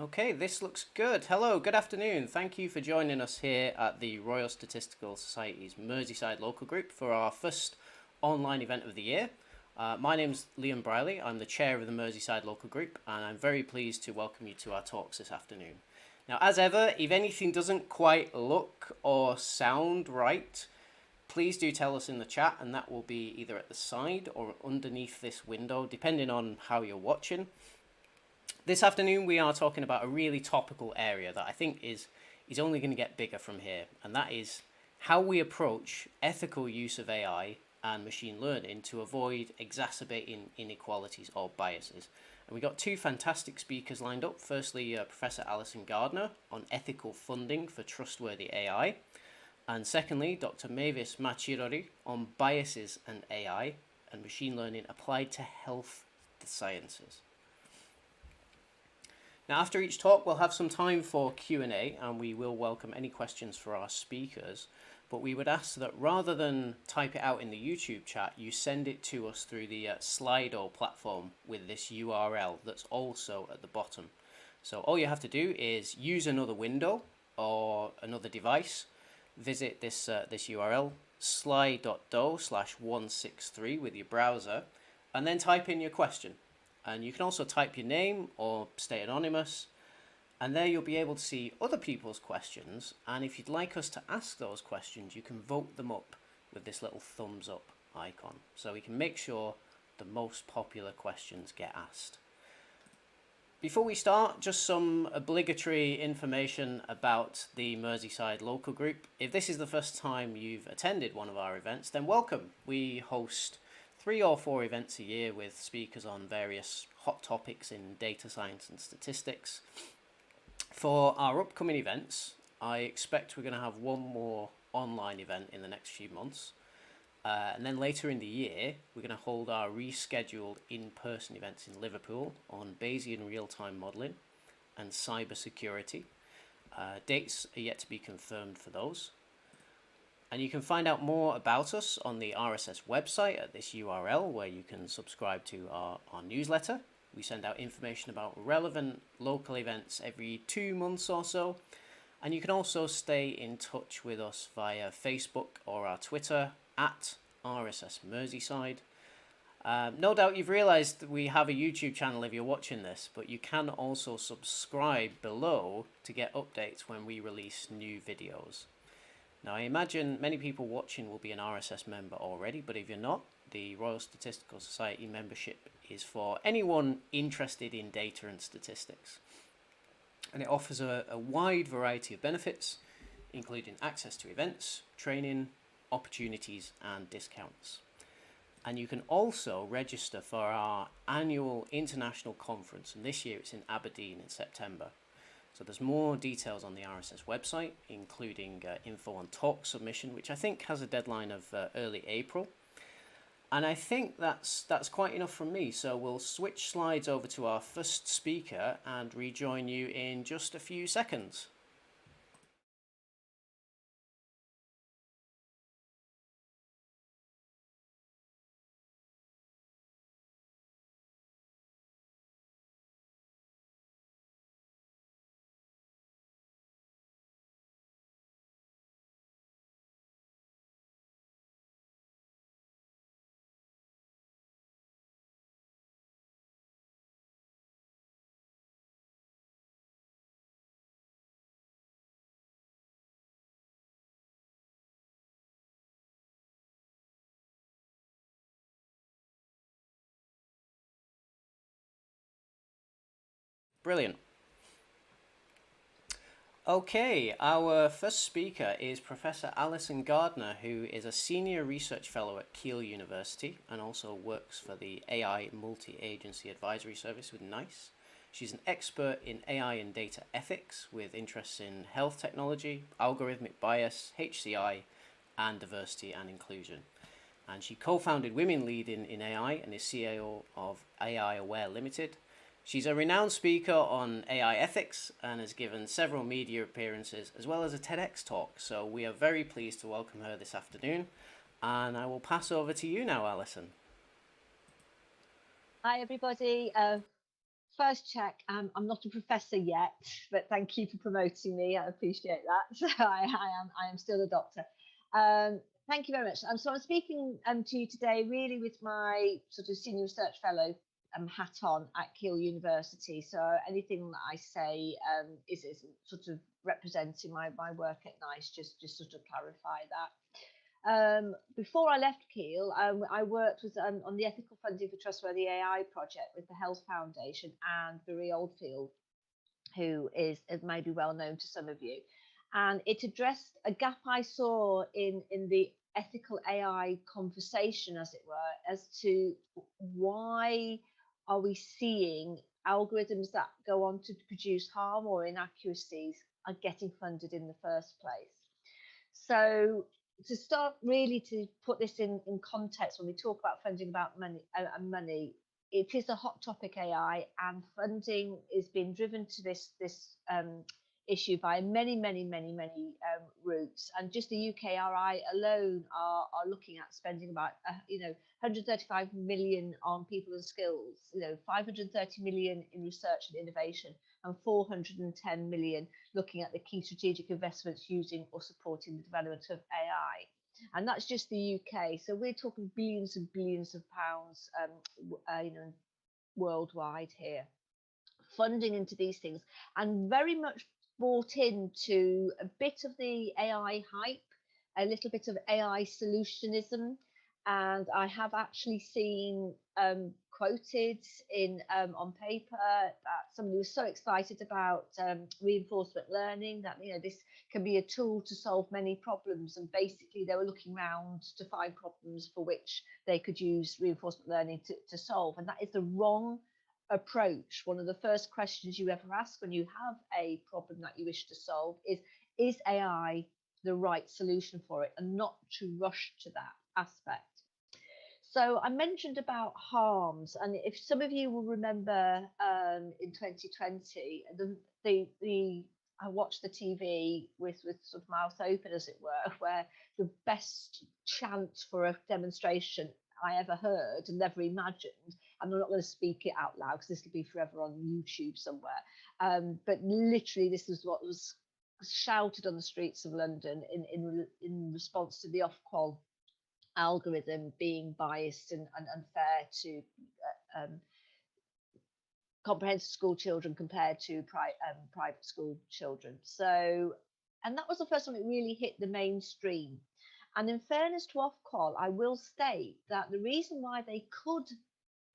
Okay, this looks good. Hello, good afternoon. Thank you for joining us here at the Royal Statistical Society's Merseyside local group for our first online event of the year. My name's Liam Briley. I'm the chair of the Merseyside local group, and I'm very pleased to welcome you to our talks this afternoon. Now, as ever, if anything doesn't quite look or sound right, please do tell us in the chat, and that will be either at the side or underneath this window, depending on how you're watching. This afternoon we are talking about a really topical area that I think is only going to get bigger from here, and that is how we approach ethical use of AI and machine learning to avoid exacerbating inequalities or biases. And we got two fantastic speakers lined up. Firstly, Professor Allison Gardner on ethical funding for trustworthy AI, and secondly, Dr. Mavis Machirori on biases and AI and machine learning applied to health sciences. Now, after each talk, we'll have some time for Q&A, and we will welcome any questions for our speakers. But we would ask that rather than type it out in the YouTube chat, you send it to us through the Slido platform with this URL that's also at the bottom. So all you have to do is use another window or another device, visit this URL, sli.do/163 with your browser, and then type in your question. And you can also type your name or stay anonymous, and there you'll be able to see other people's questions. And if you'd like us to ask those questions, you can vote them up with this little thumbs up icon, so we can make sure the most popular questions get asked. Before we start, just some obligatory information about the Merseyside local group. If this is the first time you've attended one of our events, then welcome. We host 3 or 4 events a year with speakers on various hot topics in data science and statistics. For our upcoming events, I expect we're going to have one more online event in the next few months. And then later in the year, we're going to hold our rescheduled in-person events in Liverpool on Bayesian real-time modelling and cybersecurity. Dates are yet to be confirmed for those. And you can find out more about us on the RSS website at this URL, where you can subscribe to our newsletter. We send out information about relevant local events every 2 months or so. And you can also stay in touch with us via Facebook or our Twitter at RSS Merseyside. No doubt you've realised that we have a YouTube channel if you're watching this, but you can also subscribe below to get updates when we release new videos. Now, I imagine many people watching will be an RSS member already, but if you're not, the Royal Statistical Society membership is for anyone interested in data and statistics. And it offers a wide variety of benefits, including access to events, training, opportunities, and discounts. And you can also register for our annual international conference, and this year it's in Aberdeen in September. So there's more details on the RSS website, including info on talk submission, which I think has a deadline of early April. And I think that's quite enough from me. So we'll switch slides over to our first speaker and rejoin you in just a few seconds. Brilliant. Okay, our first speaker is Professor Allison Gardner, who is a senior research fellow at Keele University and also works for the AI Multi-Agency Advisory Service with NICE. She's an expert in AI and data ethics with interests in health technology, algorithmic bias, HCI, and diversity and inclusion. And she co-founded Women Lead in AI and is CEO of AI Aware Limited. She's a renowned speaker on AI ethics and has given several media appearances as well as a TEDx talk. So we are very pleased to welcome her this afternoon. And I will pass over to you now, Alison. Hi, everybody. first check, I'm not a professor yet, but thank you for promoting me. I appreciate that. So I am still a doctor. Thank you very much. So I'm speaking to you today really with my sort of senior research fellow hat on at Keele University. So anything that I say is sort of representing my work at NICE, just sort of clarify that. Before I left Keele, I worked with, on the ethical funding for Trustworthy AI project with the Health Foundation and Marie Oldfield, who is maybe well known to some of you. And it addressed a gap I saw in the ethical AI conversation, as it were, as to why are we seeing algorithms that go on to produce harm or inaccuracies are getting funded in the first place. So to start really to put this in context, when we talk about funding about money, it is a hot topic, AI, and funding is being driven to this issue by many routes. And just the UKRI alone are looking at spending about 135 million on people and skills, 530 million in research and innovation, and 410 million looking at the key strategic investments using or supporting the development of AI. And that's just the UK. So we're talking billions and billions of pounds, worldwide here, funding into these things, and very much bought into a bit of the AI hype, a little bit of AI solutionism. And I have actually seen quoted in on paper that somebody was so excited about reinforcement learning that this can be a tool to solve many problems, and basically they were looking around to find problems for which they could use reinforcement learning to solve, and that is the wrong approach. One of the first questions you ever ask when you have a problem that you wish to solve is AI the right solution for it, and not to rush to that aspect. So I mentioned about harms, and if some of you will remember, in 2020, I watched the TV with sort of mouth open, as it were, where the best chant for a demonstration I ever heard and never imagined, and I'm not going to speak it out loud because this will be forever on YouTube somewhere, but literally this is what was shouted on the streets of London in response to the Ofqual algorithm being biased and unfair to comprehensive school children compared to private school children. So, and that was the first time it really hit the mainstream. And in fairness to Ofqual, I will state that the reason why they could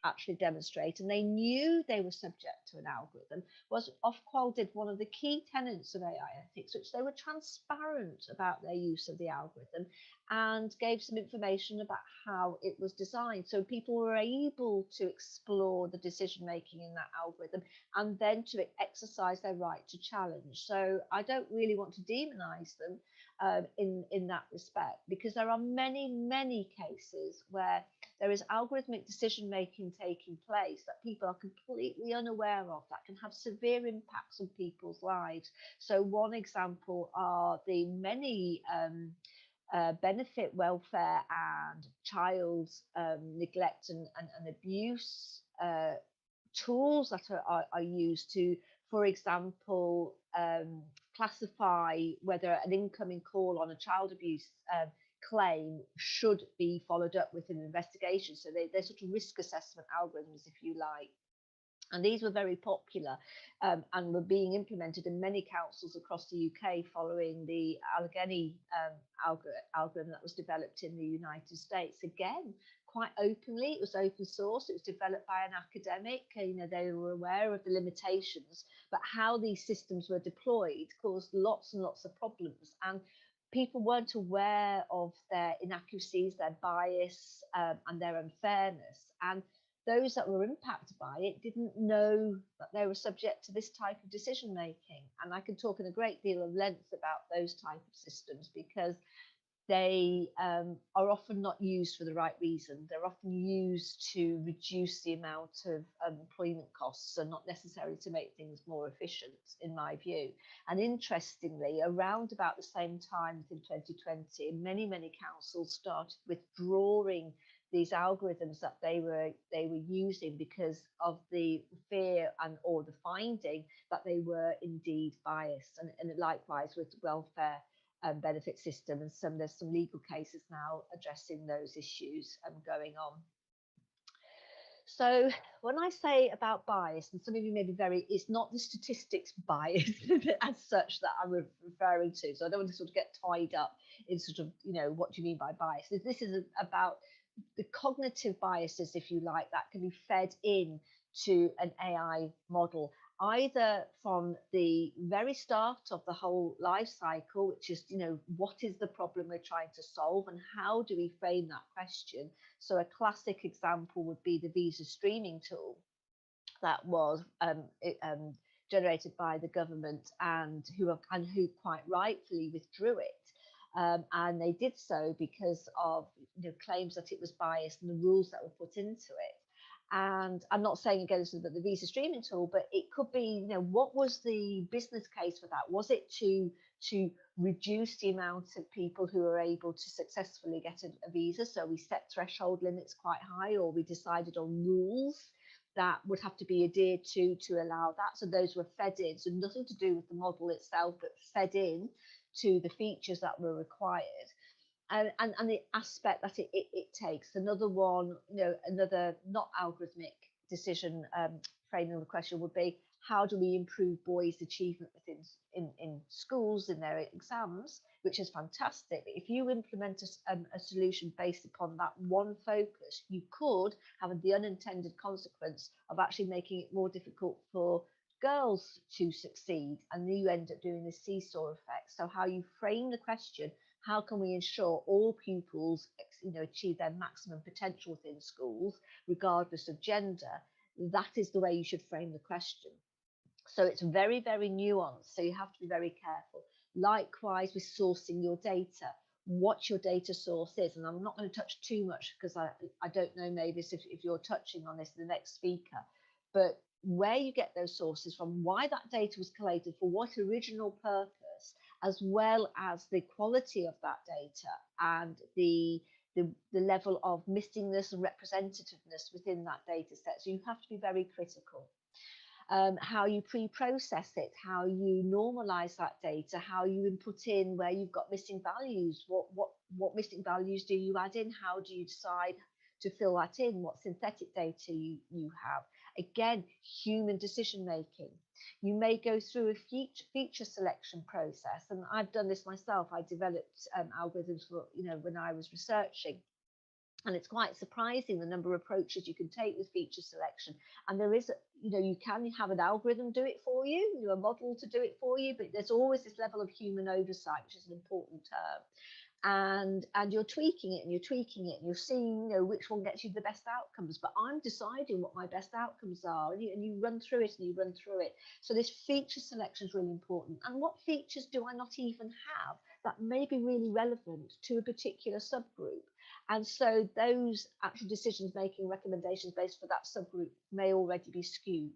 actually demonstrate, and they knew they were subject to an algorithm, was Ofqual did one of the key tenets of AI ethics, which they were transparent about their use of the algorithm and gave some information about how it was designed. So people were able to explore the decision making in that algorithm and then to exercise their right to challenge. So I don't really want to demonize them in that respect, because there are many cases where there is algorithmic decision making taking place that people are completely unaware of, that can have severe impacts on people's lives. So one example are the many benefit, welfare and child neglect and abuse tools that are used to, for example, classify whether an incoming call on a child abuse claim should be followed up with an investigation. So they're sort of risk assessment algorithms, if you like. And these were very popular and were being implemented in many councils across the UK following the Allegheny algorithm that was developed in the United States. Again, quite openly, it was open source, it was developed by an academic, they were aware of the limitations, but how these systems were deployed caused lots and lots of problems. And people weren't aware of their inaccuracies, their bias, and their unfairness. And those that were impacted by it didn't know that they were subject to this type of decision making. And I can talk in a great deal of length about those type of systems, because they are often not used for the right reason. They're often used to reduce the amount of employment costs and not necessarily to make things more efficient, in my view. And interestingly, around about the same time in 2020, many councils started withdrawing these algorithms that they were using because of the fear and or the finding that they were indeed biased, and likewise with welfare benefit system, and there's some legal cases now addressing those issues going on. So when I say about bias, and some of you may be it's not the statistics bias as such that I'm referring to. So I don't want to sort of get tied up in sort of, what do you mean by bias? This is about the cognitive biases, if you like, that can be fed in to an AI model, either from the very start of the whole life cycle, which is, what is the problem we're trying to solve and how do we frame that question? So a classic example would be the visa streaming tool that was generated by the government and who quite rightfully withdrew it. And they did so because of claims that it was biased and the rules that were put into it. And I'm not saying again this is the visa streaming tool, but it could be, what was the business case for that? Was it to reduce the amount of people who are able to successfully get a visa? So we set threshold limits quite high, or we decided on rules that would have to be adhered to allow that. So those were fed in, so nothing to do with the model itself, but fed in to the features that were required. And the aspect that it takes. Another one, another not algorithmic decision framing the question would be, how do we improve boys' achievement in schools, in their exams, which is fantastic. But if you implement a solution based upon that one focus, you could have the unintended consequence of actually making it more difficult for girls to succeed, and you end up doing the seesaw effect. So how you frame the question, how can we ensure all pupils achieve their maximum potential within schools, regardless of gender? That is the way you should frame the question. So it's very, very nuanced. So you have to be very careful. Likewise with sourcing your data, what your data source is. And I'm not going to touch too much because I don't know, Mavis, if you're touching on this, the next speaker, but where you get those sources from, why that data was collated, for what original purpose, as well as the quality of that data and the level of missingness and representativeness within that data set. So you have to be very critical. How you pre-process it, how you normalize that data, how you input in where you've got missing values, what missing values do you add in, how do you decide to fill that in, what synthetic data you have. Again, human decision making. You may go through a feature selection process, and I've done this myself. I developed algorithms for, when I was researching. And it's quite surprising the number of approaches you can take with feature selection. And there is, you can have an algorithm do it for you, a model to do it for you, but there's always this level of human oversight, which is an important term. And you're tweaking it and you're tweaking it and you're seeing, which one gets you the best outcomes. But I'm deciding what my best outcomes are, and you run through it and you run through it. So this feature selection is really important. And what features do I not even have that may be really relevant to a particular subgroup? And so those actual decisions making recommendations based for that subgroup may already be skewed.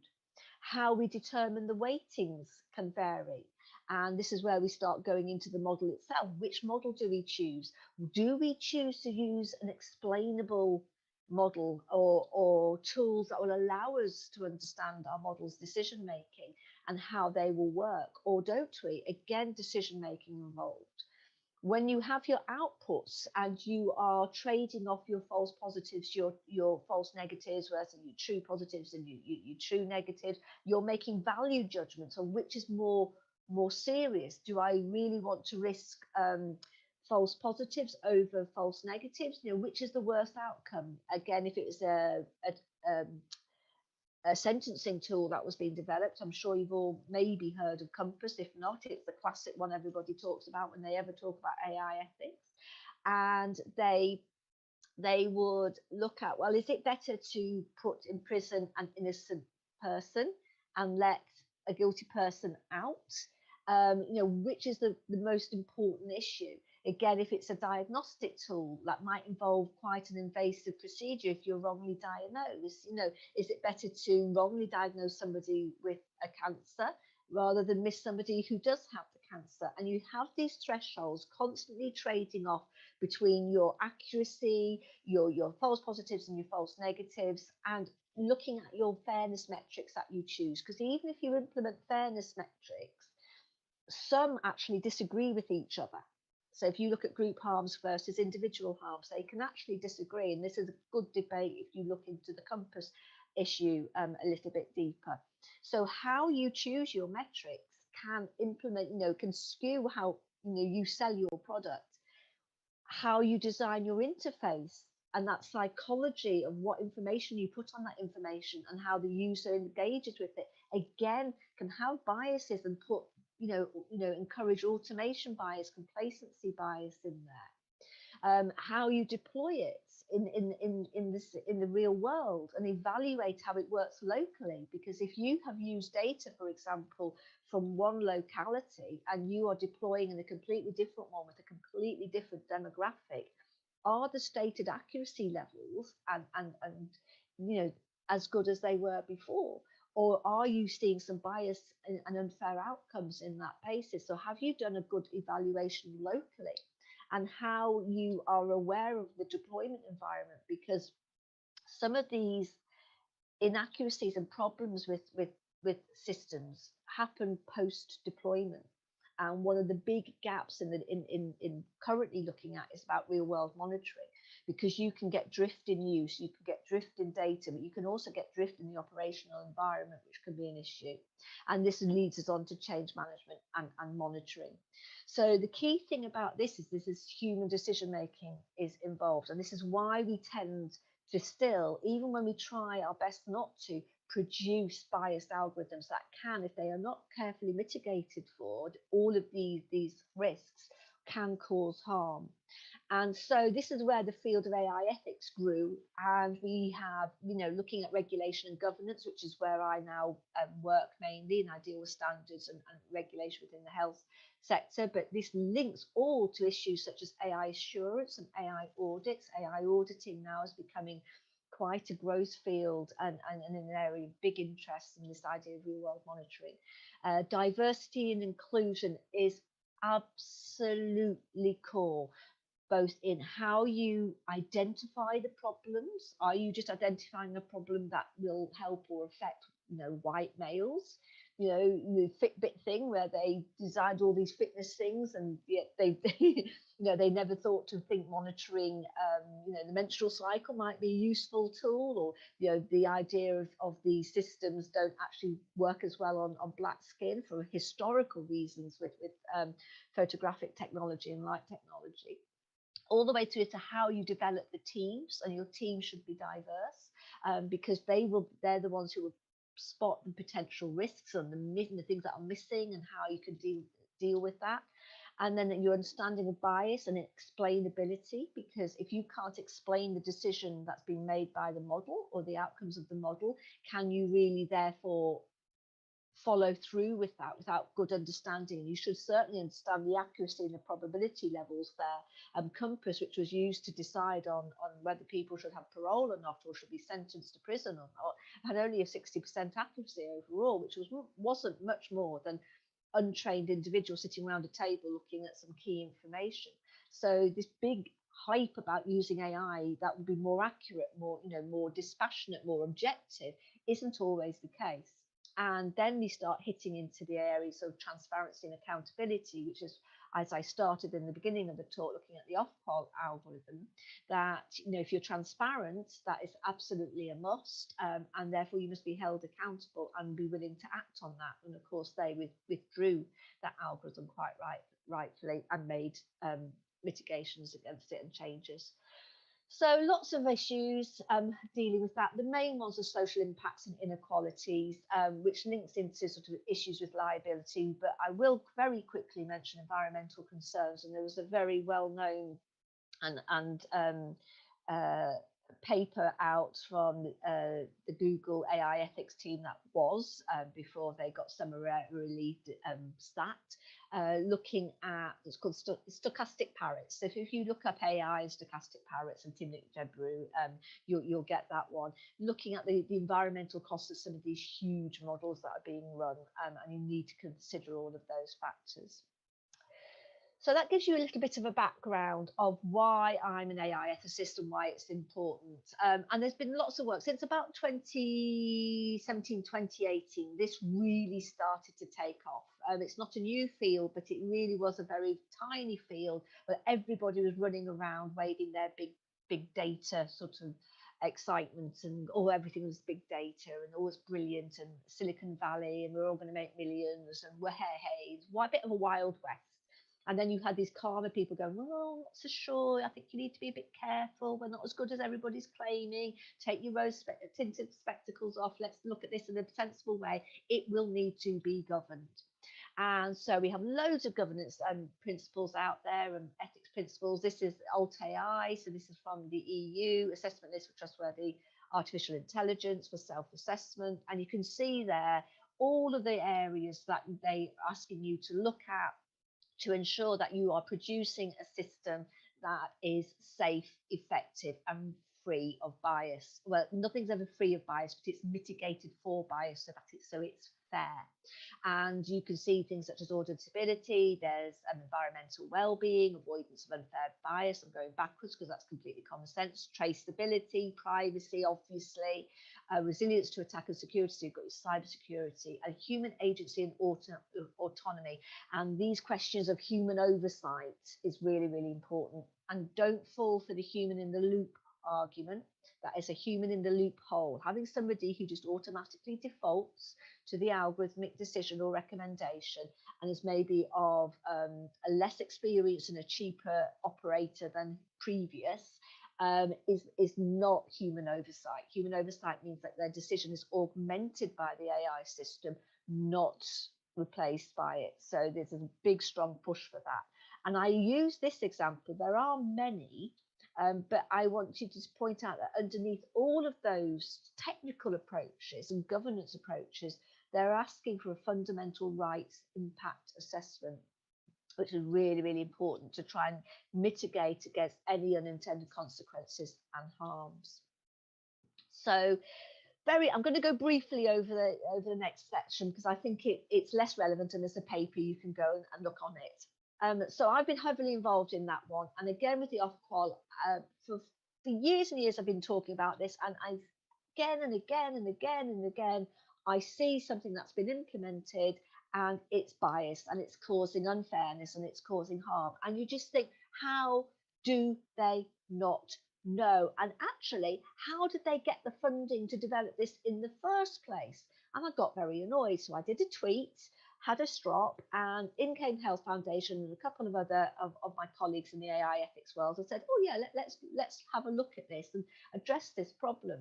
How we determine the weightings can vary. And this is where we start going into the model itself. Which model do we choose? Do we choose to use an explainable model or tools that will allow us to understand our model's decision making and how they will work? Or don't we? Again, decision making involved. When you have your outputs and you are trading off your false positives, your false negatives versus your true positives and your true negatives, you're making value judgments on which is more serious. Do I really want to risk false positives over false negatives? Which is the worst outcome? Again, if it was a sentencing tool that was being developed, I'm sure you've all maybe heard of Compass. If not, it's the classic one everybody talks about when they ever talk about AI ethics. And they would look at, well, is it better to put in prison an innocent person and let a guilty person out? Which is the most important issue? Again, if it's a diagnostic tool, that might involve quite an invasive procedure if you're wrongly diagnosed. Is it better to wrongly diagnose somebody with a cancer rather than miss somebody who does have the cancer. And you have these thresholds constantly trading off between your accuracy, your false positives and your false negatives, and looking at your fairness metrics that you choose. Because even if you implement fairness metrics, some actually disagree with each other. So if you look at group harms versus individual harms, they can actually disagree. And this is a good debate if you look into the compass issue a little bit deeper. So how you choose your metrics can implement, can skew how you sell your product, how you design your interface, and that psychology of what information you put on that information and how the user engages with it, again, can have biases and put, encourage automation bias, complacency bias in there. How you deploy it in the real world and evaluate how it works locally, because if you have used data, for example, from one locality and you are deploying in a completely different one with a completely different demographic, are the stated accuracy levels and as good as they were before, or are you seeing some bias and unfair outcomes in that basis? So have you done a good evaluation locally? And how you are aware of the deployment environment, because some of these inaccuracies and problems with systems happen post deployment. And one of the big gaps in currently looking at is about real world monitoring, because you can get drift in use, you can get drift in data, but you can also get drift in the operational environment, which can be an issue. And this leads us on to change management and monitoring. So the key thing about this is human decision making is involved, and this is why we tend to still, even when we try our best not to, produce biased algorithms that can, if they are not carefully mitigated for, all of these risks can cause harm. And so this is where the field of AI ethics grew, and we have, looking at regulation and governance, which is where I now work mainly, and I deal with standards and regulation within the health sector. But this links all to issues such as AI assurance and AI audits. AI auditing now is becoming quite a growth field and an area of big interest in this idea of real world monitoring. Diversity and inclusion is absolutely core, both in how you identify the problems. Are you just identifying a problem that will help or affect, white males? The Fitbit thing where they designed all these fitness things, and yet they they never thought to think monitoring, the menstrual cycle might be a useful tool, or the idea of these systems don't actually work as well on black skin for historical reasons with photographic technology and light technology, all the way through to how you develop the teams, and your team should be diverse, because they're the ones who will spot the potential risks and the things that are missing and how you can deal with that. And then your understanding of bias and explainability, because if you can't explain the decision that's been made by the model or the outcomes of the model, can you really therefore follow through with that without good understanding? You should certainly understand the accuracy and the probability levels there. Compass, which was used to decide on whether people should have parole or not, or should be sentenced to prison or not, had only a 60% accuracy overall, which wasn't much more than untrained individuals sitting around a table looking at some key information. So this big hype about using AI that would be more accurate, more dispassionate, more objective, isn't always the case. And then we start hitting into the areas of transparency and accountability, which is, as I started in the beginning of the talk, looking at the off-call algorithm, that, if you're transparent, that is absolutely a must, and therefore you must be held accountable and be willing to act on that. And of course, they withdrew that algorithm quite rightfully and made mitigations against it and changes. So lots of issues dealing with that. The main ones are social impacts and inequalities, which links into sort of issues with liability. But I will very quickly mention environmental concerns. And there was a very well-known and paper out from the Google AI ethics team that was before they got summarily sacked, looking at, it's called stochastic parrots. So if you look up AI and stochastic parrots and Timnit Gebru, you'll get that one. Looking at the environmental costs of some of these huge models that are being run, and you need to consider all of those factors. So that gives you a little bit of a background of why I'm an AI ethicist and why it's important. And there's been lots of work since about 2017, 2018. This really started to take off. It's not a new field, but it really was a very tiny field where everybody was running around waving their big data sort of excitement, and everything was big data and all was brilliant, and Silicon Valley, and we're all going to make millions, and we're hey, a bit of a Wild West. And then you had these calmer people going, well, I'm not so sure. I think you need to be a bit careful. We're not as good as everybody's claiming. Take your rose tinted spectacles off. Let's look at this in a sensible way. It will need to be governed. And so we have loads of governance principles out there and ethics principles. This is EFTAI, so this is from the EU assessment list for trustworthy artificial intelligence for self-assessment. And you can see there all of the areas that they are asking you to look at to ensure that you are producing a system that is safe, effective, and free of bias. Well, nothing's ever free of bias, but it's mitigated for bias so it's fair. And you can see things such as auditability, there's environmental well-being, avoidance of unfair bias. I'm going backwards because that's completely common sense. Traceability, privacy, obviously, resilience to attack and security. So you've got your cyber security, and human agency and autonomy. And these questions of human oversight is really, really important. And don't fall for the human in the loop argument. That is a human in the loophole. Having somebody who just automatically defaults to the algorithmic decision or recommendation and is maybe of a less experienced and a cheaper operator than previous is not human oversight. Human oversight means that their decision is augmented by the AI system, not replaced by it. So there's a big, strong push for that. And I use this example. There are many. But I want you to point out that underneath all of those technical approaches and governance approaches, they're asking for a fundamental rights impact assessment, which is really, really important to try and mitigate against any unintended consequences and harms. So I'm going to go briefly over the next section because I think it's less relevant, and there's a paper you can go and look on it. So I've been heavily involved in that one. And again, with the Ofqual, for years and years, I've been talking about this. And again and again, I see something that's been implemented and it's biased and it's causing unfairness and it's causing harm. And you just think, how do they not know? And actually, how did they get the funding to develop this in the first place? And I got very annoyed. So I did a tweet, had a strop, and in came Health Foundation and a couple of other of my colleagues in the AI ethics world and said, oh yeah, let's have a look at this and address this problem.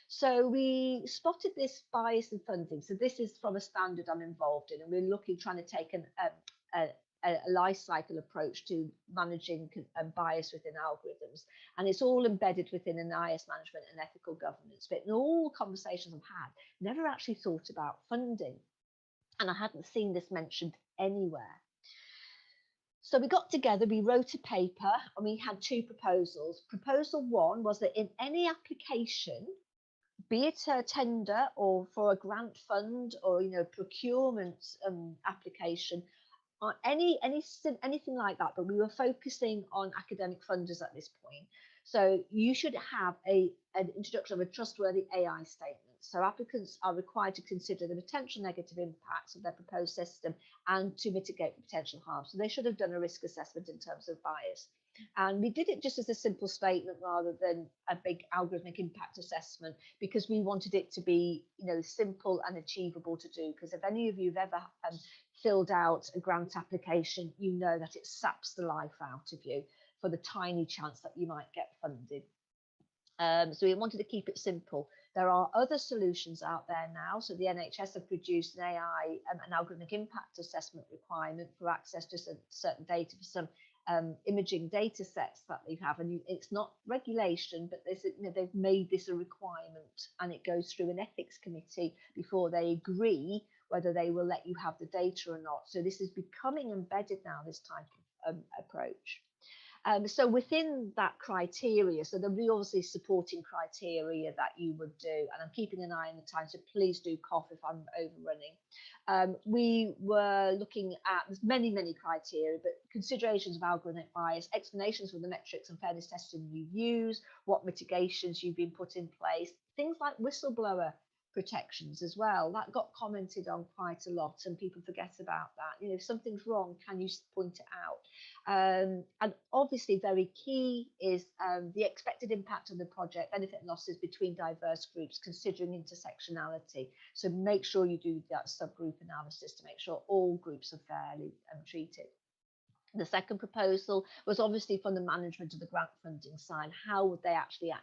So we spotted this bias in funding. So this is from a standard I'm involved in, and we're trying to take a life cycle approach to managing bias within algorithms. And it's all embedded within an IS management and ethical governance. But in all conversations I've had, never actually thought about funding. And I hadn't seen this mentioned anywhere. So we got together, we wrote a paper, and we had two proposals. Proposal one was that in any application, be it a tender or for a grant fund or procurement application, or anything like that, but we were focusing on academic funders at this point. So you should have an introduction of a trustworthy AI statement. So applicants are required to consider the potential negative impacts of their proposed system and to mitigate the potential harm. So they should have done a risk assessment in terms of bias. And we did it just as a simple statement rather than a big algorithmic impact assessment, because we wanted it to be, simple and achievable to do. Because if any of you have ever filled out a grant application, you know that it saps the life out of you for the tiny chance that you might get funded. So we wanted to keep it simple. There are other solutions out there now. So the NHS have produced an AI, an algorithmic impact assessment requirement for access to certain data for some imaging data sets that they have. And it's not regulation, but they've made this a requirement, and it goes through an ethics committee before they agree whether they will let you have the data or not. So this is becoming embedded now, this type of approach. So within that criteria, so there'll be obviously supporting criteria that you would do, and I'm keeping an eye on the time, so please do cough if I'm overrunning. We were looking at, there's many, many criteria, but considerations of algorithmic bias, explanations for the metrics and fairness testing you use, what mitigations you've been put in place, things like whistleblower protections as well. That got commented on quite a lot, and people forget about that. You know, if something's wrong, can you point it out? And obviously very key is the expected impact of the project, benefit and losses between diverse groups, considering intersectionality. So make sure you do that subgroup analysis to make sure all groups are fairly treated. The second proposal was obviously from the management of the grant funding side. How would they actually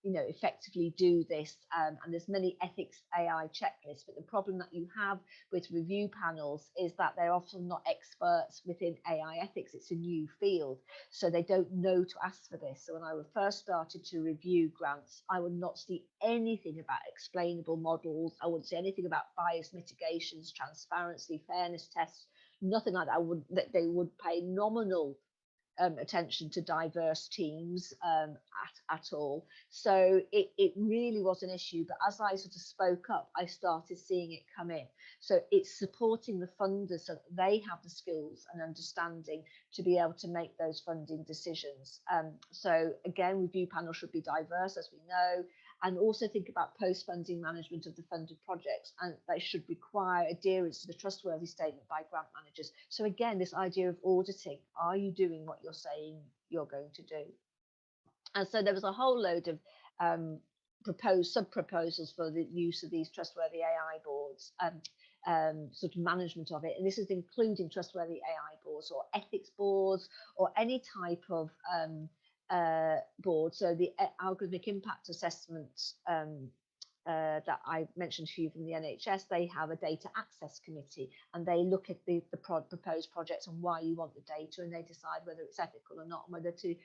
effectively do this? And there's many ethics AI checklists, but the problem that you have with review panels is that they're often not experts within AI ethics. It's a new field, so they don't know to ask for this. So when I first started to review grants, I would not see anything about explainable models. I wouldn't see anything about bias mitigations, transparency, fairness tests, nothing like that. They would pay nominal attention to diverse teams at all. So it really was an issue. But as I sort of spoke up, I started seeing it come in. So it's supporting the funders so that they have the skills and understanding to be able to make those funding decisions. So again, review panel should be diverse, as we know, and also think about post-funding management of the funded projects, and they should require adherence to the trustworthy statement by grant managers. So again, this idea of auditing, are you doing what you're saying you're going to do? And so there was a whole load of proposed sub-proposals for the use of these trustworthy AI boards, sort of management of it. And this is including trustworthy AI boards or ethics boards or any type of board. So the algorithmic impact assessment that I mentioned to you from the NHS, they have a data access committee, and they look at the proposed projects and why you want the data, and they decide whether it's ethical or not, and whether to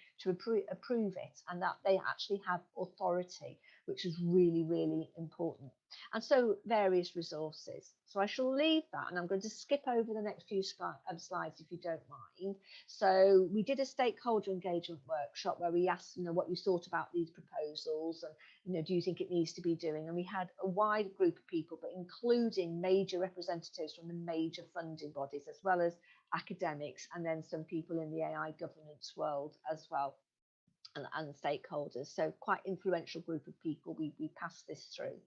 approve it, and that they actually have authority, which is really, really important. And so various resources. So I shall leave that, and I'm going to skip over the next few slides if you don't mind. So we did a stakeholder engagement workshop where we asked, what you thought about these proposals, and do you think it needs to be doing? And we had a wide group of people, but including major representatives from the major funding bodies, as well as academics, and then some people in the AI governance world as well, and stakeholders. So quite influential group of people. We passed this through.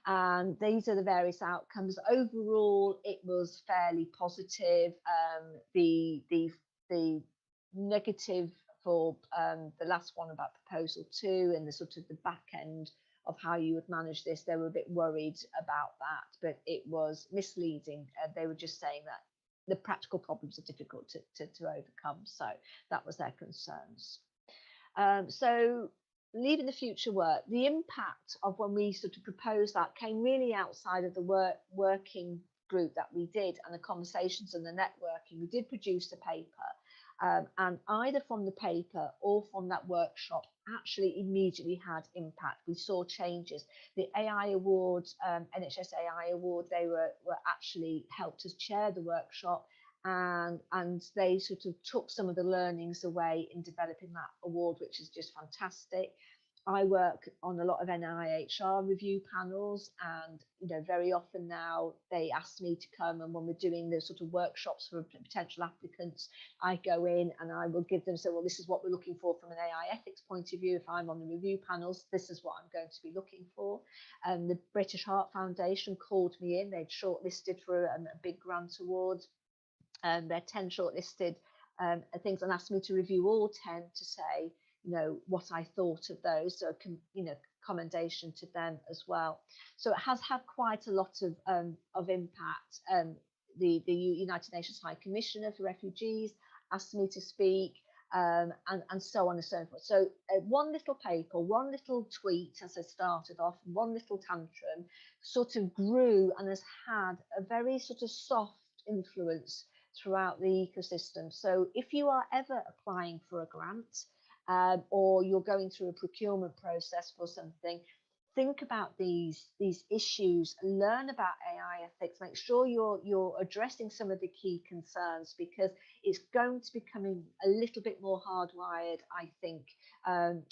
And these are the various outcomes. Overall, it was fairly positive. The negative for the last one about proposal 2 and the sort of the back end of how you would manage this, they were a bit worried about that, but it was misleading. They were just saying that the practical problems are difficult to overcome. So that was their concerns. So leaving the future work, the impact of when we sort of proposed that came really outside of the working group that we did and the conversations and the networking. We did produce a paper, and either from the paper or from that workshop actually immediately had impact. We saw changes. The AI Awards, NHS AI Award, they were actually helped us chair the workshop, and they sort of took some of the learnings away in developing that award, which is just fantastic. I work on a lot of NIHR review panels, and very often now they ask me to come, and when we're doing the sort of workshops for potential applicants, I go in and I will give them, well, this is what we're looking for from an AI ethics point of view. If I'm on the review panels, this is what I'm going to be looking for. The British Heart Foundation called me in. They'd shortlisted for a big grant award. They're 10 shortlisted things, and asked me to review all 10 to say, what I thought of those. So, commendation to them as well. So it has had quite a lot of impact. The United Nations High Commissioner for Refugees asked me to speak, and so on and so forth. So one little paper, one little tweet as I started off, one little tantrum sort of grew and has had a very sort of soft influence throughout the ecosystem. So if you are ever applying for a grant, or you're going through a procurement process for something, think about these issues, learn about AI ethics, make sure you're addressing some of the key concerns, because it's going to be becoming a little bit more hardwired, I think,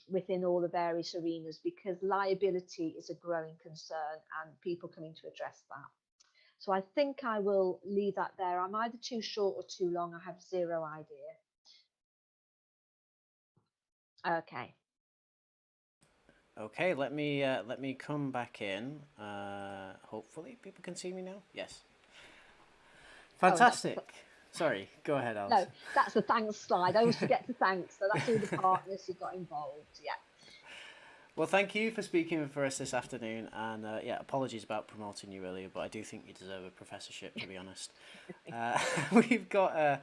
within all the various arenas, because liability is a growing concern and people coming to address that. So I think I will leave that there. I'm either too short or too long. I have zero idea. Okay. Okay, let me come back in. Hopefully people can see me now. Yes. Fantastic. Sorry, go ahead, Alice. No, that's the thanks slide. I always forget to thanks. So that's all the partners who got involved. Yeah. Well, thank you for speaking for us this afternoon, and yeah, apologies about promoting you earlier, but I do think you deserve a professorship, to be honest. We've got a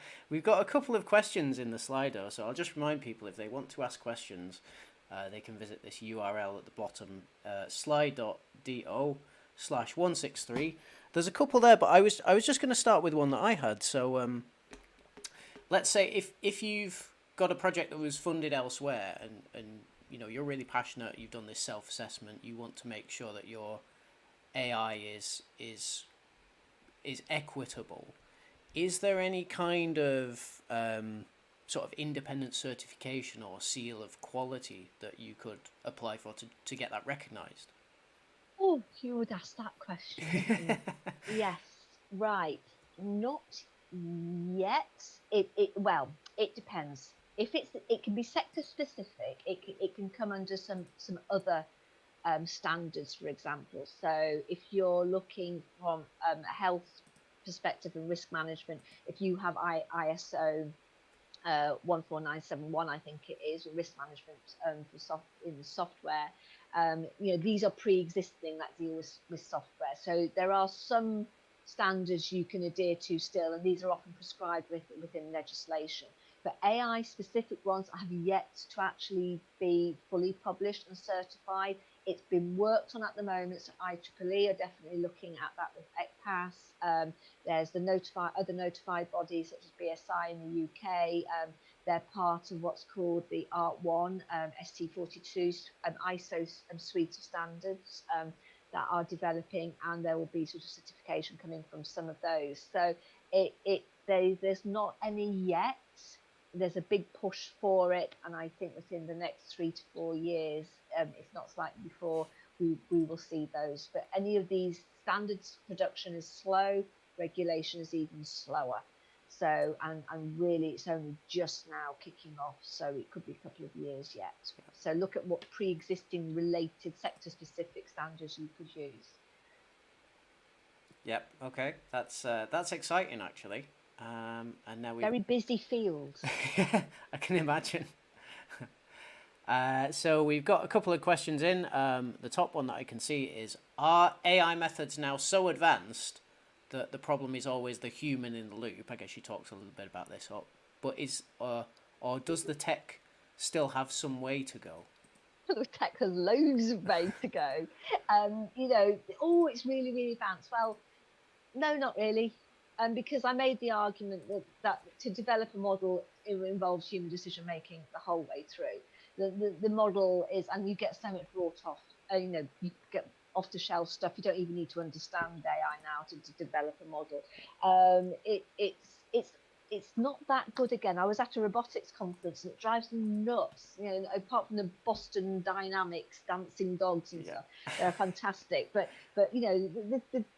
couple of questions in the Slido, so I'll just remind people, if they want to ask questions, they can visit this URL at the bottom, slide.do/163. There's a couple there, but I was just going to start with one that I had. So let's say if you've got a project that was funded elsewhere, and you know, you're really passionate, you've done this self-assessment, you want to make sure that your AI is equitable. Is there any kind of sort of independent certification or seal of quality that you could apply for to get that recognised? Oh, you would ask that question. Yes, right. Not yet. Well, it depends. If it can be sector specific. It can come under some other standards, for example. So if you're looking from a health perspective and risk management, if you have ISO 14971, I think it is, risk management in software. You know, these are pre-existing that deal with software. So there are some standards you can adhere to still, and these are often prescribed within legislation. But AI specific ones have yet to actually be fully published and certified. It's been worked on at the moment. So IEEE are definitely looking at that with ECPAS. There's the other notified bodies such as BSI in the UK. They're part of what's called the ART1, ST42, ISO suite of standards that are developing, and there will be sort of certification coming from some of those. So there's not any yet. There's a big push for it, and I think within the next 3 to 4 years, if not slightly before, we will see those. But any of these standards production is slow, regulation is even slower. So, and really it's only just now kicking off, so it could be a couple of years yet. So look at what pre-existing related sector-specific standards you could use. Yep. Okay. That's exciting, actually. And now we very busy field. I can imagine. So we've got a couple of questions in. The top one that I can see is: are AI methods now so advanced that the problem is always the human in the loop? I guess she talks a little bit about this, but or does the tech still have some way to go? The tech has loads of way to go. You know, oh, it's really, really advanced. Well, no, not really. Because I made the argument that to develop a model, it involves human decision making the whole way through. The model is, and you get so much brought off. You know, you get off the shelf stuff. You don't even need to understand AI now to develop a model. It's not that good. Again, I was at a robotics conference and it drives them nuts. You know, apart from the Boston Dynamics dancing dogs and stuff, they're fantastic. But you know,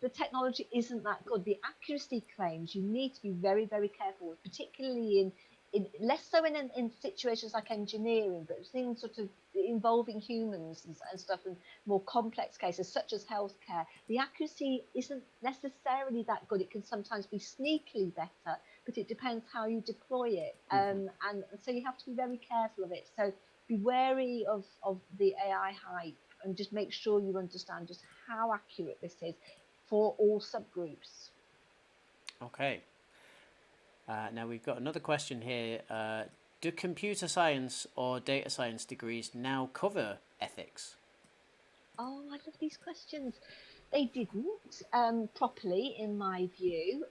the technology isn't that good. The accuracy claims you need to be very, very careful with, particularly in less so in situations like engineering, but things sort of involving humans and stuff, and more complex cases such as healthcare. The accuracy isn't necessarily that good. It can sometimes be sneakily better, but it depends how you deploy it. And so you have to be very careful of it. So be wary of the AI hype, and just make sure you understand just how accurate this is for all subgroups. Okay. Now we've got another question here. Do computer science or data science degrees now cover ethics? Oh, I love these questions. They didn't properly, in my view,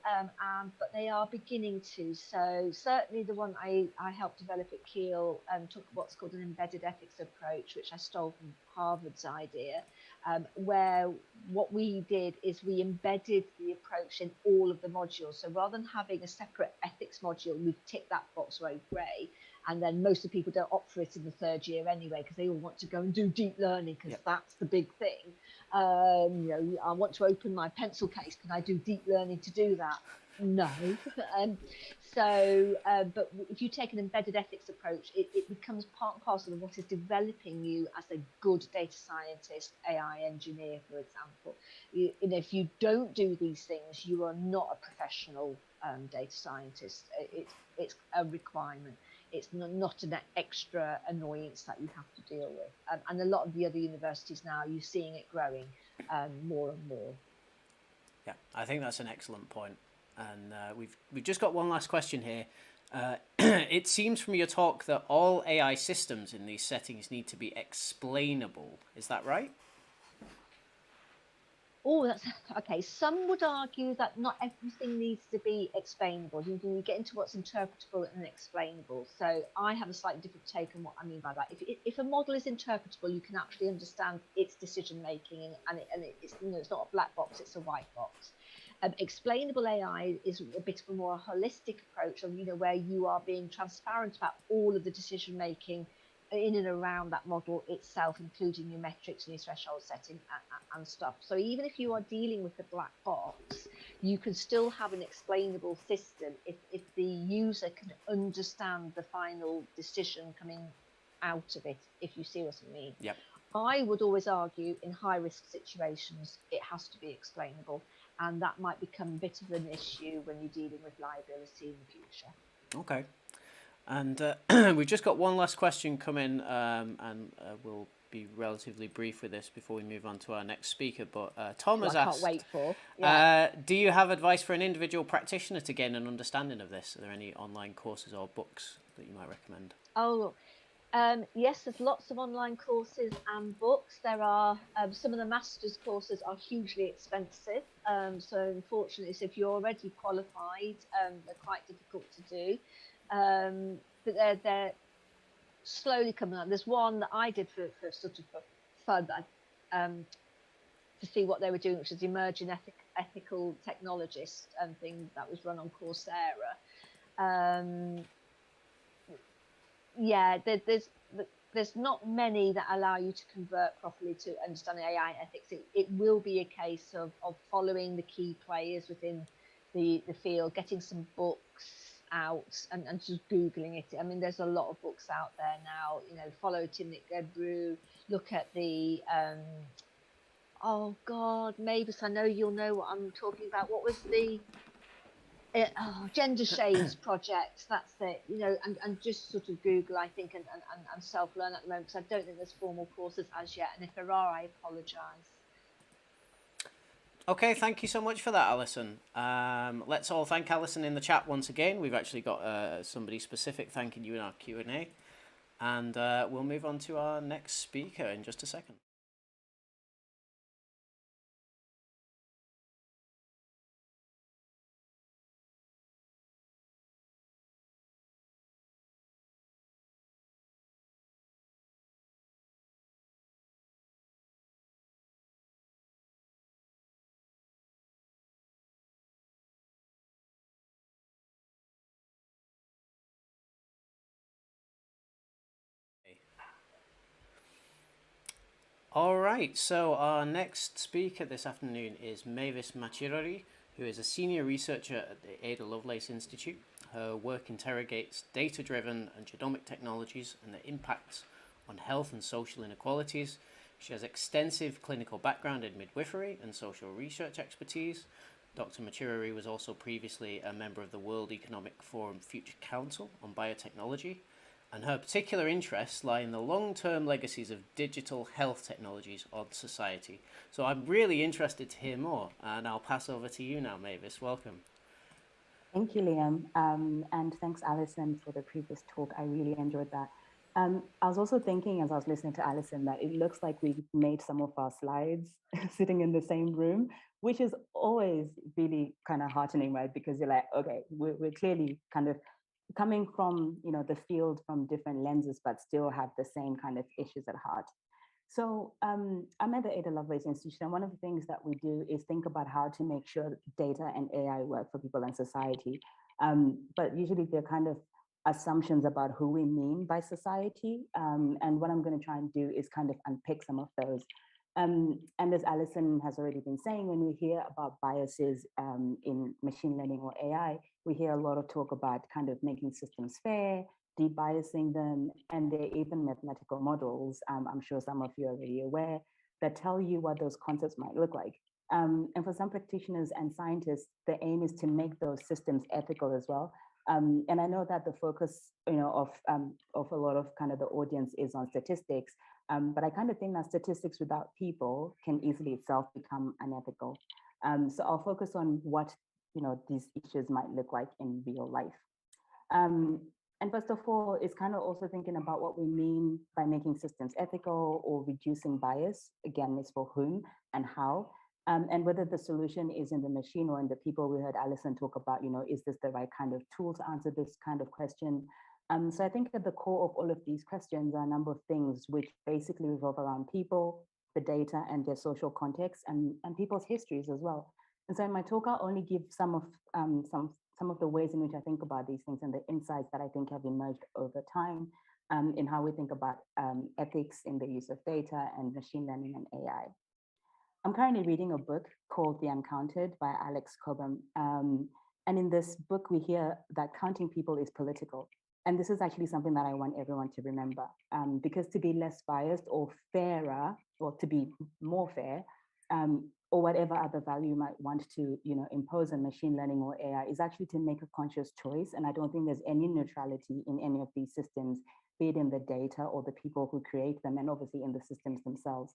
but they are beginning to. So certainly the one I helped develop at Keele took what's called an embedded ethics approach, which I stole from Harvard's idea, where what we did is we embedded the approach in all of the modules. So rather than having a separate ethics module, we've ticked that box very grey. And then most of the people don't opt for it in the third year anyway, because they all want to go and do deep learning, because that's the big thing. You know, I want to open my pencil case. Can I do deep learning to do that? No. But if you take an embedded ethics approach, it becomes part and parcel of what is developing you as a good data scientist, AI engineer, for example. And if you don't do these things, you are not a professional data scientist. It's a requirement. It's not an extra annoyance that you have to deal with. And a lot of the other universities now, you're seeing it growing more and more. Yeah, I think that's an excellent point. And we've just got one last question here. It seems from your talk that all AI systems in these settings need to be explainable. Is that right? Oh, that's okay. Some would argue that not everything needs to be explainable. You get into what's interpretable and explainable. So I have a slightly different take on what I mean by that. If a model is interpretable, you can actually understand its decision making, and it's, you know, it's not a black box; it's a white box. Explainable AI is a bit of a more holistic approach, of, you know, where you are being transparent about all of the decision making in and around that model itself, including your metrics and your threshold setting and stuff. So even if you are dealing with the black box, you can still have an explainable system if the user can understand the final decision coming out of it, if you see what I mean. Yep. I would always argue in high risk situations, it has to be explainable. And that might become a bit of an issue when you're dealing with liability in the future. Okay. And we've just got one last question come in, and we'll be relatively brief with this before we move on to our next speaker. But Tom has asked, can't wait for. Yeah. Do you have advice for an individual practitioner to gain an understanding of this? Are there any online courses or books that you might recommend? Oh, yes, there's lots of online courses and books. There are some of the master's courses are hugely expensive. So unfortunately, if you're already qualified, they're quite difficult to do. But they're slowly coming up. There's one that I did for sort of for fun, to see what they were doing, which is Emerging Ethical Technologist thing that was run on Coursera. Yeah, there's not many that allow you to convert properly to understanding AI ethics. It will be a case of following the key players within the field, getting some books out and just Googling it. I mean, there's a lot of books out there now, you know, follow Timnit Gebru, look at the, oh God, Mavis, I know you'll know what I'm talking about. What was the, Gender Shades Project, that's it, you know, and just sort of Google, I think, and self-learn at the moment, because I don't think there's formal courses as yet, and if there are, I apologise. Okay, thank you so much for that, Alison. Let's all thank Alison in the chat once again. We've actually got somebody specific thanking you in our Q&A, and we'll move on to our next speaker in just a second. All right, so our next speaker this afternoon is Mavis Machirari, who is a senior researcher at the Ada Lovelace Institute. Her work interrogates data-driven and genomic technologies and their impacts on health and social inequalities. She has extensive clinical background in midwifery and social research expertise. Dr. Machirari was also previously a member of the World Economic Forum Future Council on Biotechnology, and her particular interests lie in the long-term legacies of digital health technologies on society. So I'm really interested to hear more, and I'll pass over to you now, Mavis. Welcome. Thank you, Liam, and thanks, Alison, for the previous talk. I really enjoyed that. I was also thinking as I was listening to Allison that it looks like we made some of our slides sitting in the same room, which is always really kind of heartening, right? Because you're like, okay, we're clearly kind of coming from, you know, the field from different lenses, but still have the same kind of issues at heart. So I'm at the Ada Lovelace Institution, and one of the things that we do is think about how to make sure data and AI work for people and society. But usually they're kind of assumptions about who we mean by society. And what I'm going to try and do is kind of unpick some of those. And as Alison has already been saying, when we hear about biases in machine learning or AI, we hear a lot of talk about kind of making systems fair, debiasing them, and there are even mathematical models, I'm sure some of you are already aware, that tell you what those concepts might look like. And for some practitioners and scientists, the aim is to make those systems ethical as well. And I know that the focus, you know, of a lot of kind of the audience is on statistics, but I kind of think that statistics without people can easily itself become unethical. So I'll focus on what, you know, these issues might look like in real life. Um, and first of all, it's kind of also thinking about what we mean by making systems ethical or reducing bias. Again, it's for whom and how. And whether the solution is in the machine or in the people. We heard Alison talk about, you know, is this the right kind of tool to answer this kind of question? So I think at the core of all of these questions are a number of things which basically revolve around people, the data and their social context, and people's histories as well. And so in my talk, I'll only give some of the ways in which I think about these things and the insights that I think have emerged over time in how we think about ethics in the use of data and machine learning and AI. I'm currently reading a book called The Uncounted by Alex Cobham. And in this book, we hear that counting people is political. And this is actually something that I want everyone to remember, because to be less biased or fairer, or to be more fair, or whatever other value you might want to, you know, impose on machine learning or AI is actually to make a conscious choice. And I don't think there's any neutrality in any of these systems, be it in the data or the people who create them, and obviously in the systems themselves.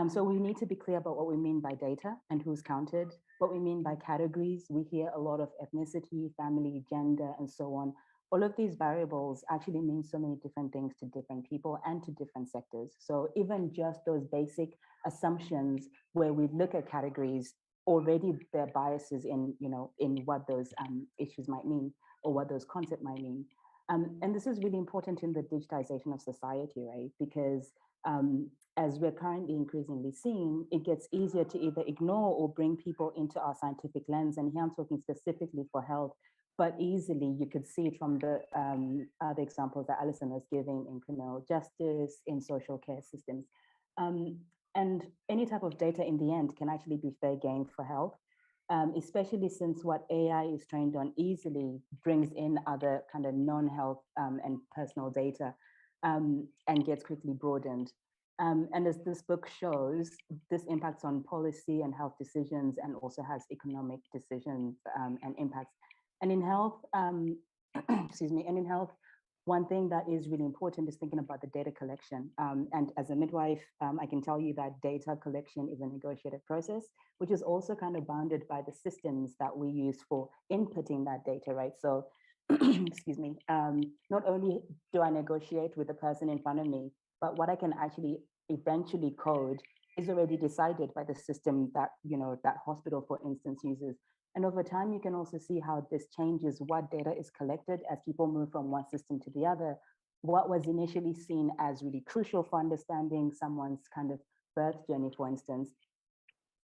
So we need to be clear about what we mean by data and who's counted, what we mean by categories. We hear a lot of ethnicity, family, gender, and so on. All of these variables actually mean so many different things to different people and to different sectors. So even just those basic assumptions where we look at categories, already there are biases in, you know, in what those issues might mean or what those concepts might mean. And this is really important in the digitization of society, right? Because as we're currently increasingly seeing, it gets easier to either ignore or bring people into our scientific lens. And here I'm talking specifically for health, but easily you could see it from the other examples that Alison was giving in criminal justice, in social care systems. And any type of data in the end can actually be fair game for health, especially since what AI is trained on easily brings in other kind of non-health and personal data and gets quickly broadened. And as this book shows, this impacts on policy and health decisions and also has economic decisions and impacts. And in health, excuse me, and in health, one thing that is really important is thinking about the data collection. And as a midwife, I can tell you that data collection is a negotiated process, which is also kind of bounded by the systems that we use for inputting that data, right? So, excuse me, not only do I negotiate with the person in front of me, but what I can actually eventually code is already decided by the system that, you know, that hospital, for instance, uses. And over time, you can also see how this changes what data is collected as people move from one system to the other. What was initially seen as really crucial for understanding someone's kind of birth journey, for instance,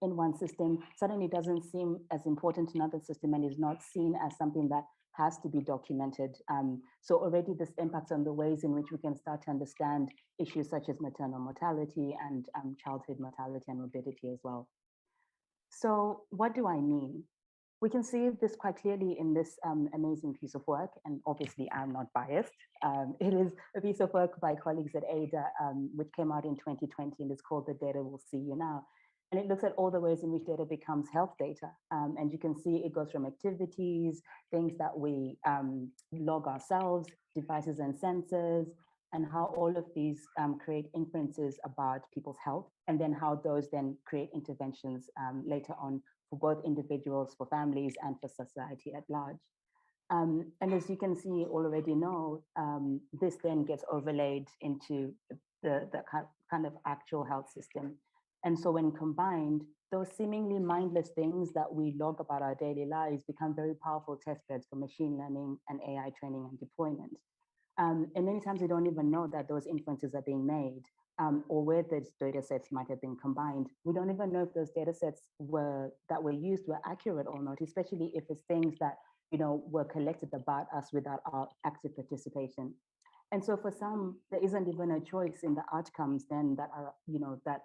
in one system suddenly doesn't seem as important in another system and is not seen as something that has to be documented. So already this impacts on the ways in which we can start to understand issues such as maternal mortality and childhood mortality and morbidity as well. So what do I mean? We can see this quite clearly in this amazing piece of work, and obviously I'm not biased. It is a piece of work by colleagues at Ada, which came out in 2020, and it's called The Data Will See You Now. And it looks at all the ways in which data becomes health data. And you can see it goes from activities, things that we log ourselves, devices and sensors, and how all of these create inferences about people's health, and then how those then create interventions later on for both individuals, for families, and for society at large. And as you can see already know, this then gets overlaid into the kind of actual health system. And so when combined, those seemingly mindless things that we log about our daily lives become very powerful test beds for machine learning and AI training and deployment. And many times we don't even know that those inferences are being made, or where those data sets might have been combined. We don't even know if those data sets that were used were accurate or not, especially if it's things that were collected about us without our active participation. And so for some, there isn't even a choice in the outcomes then that are, that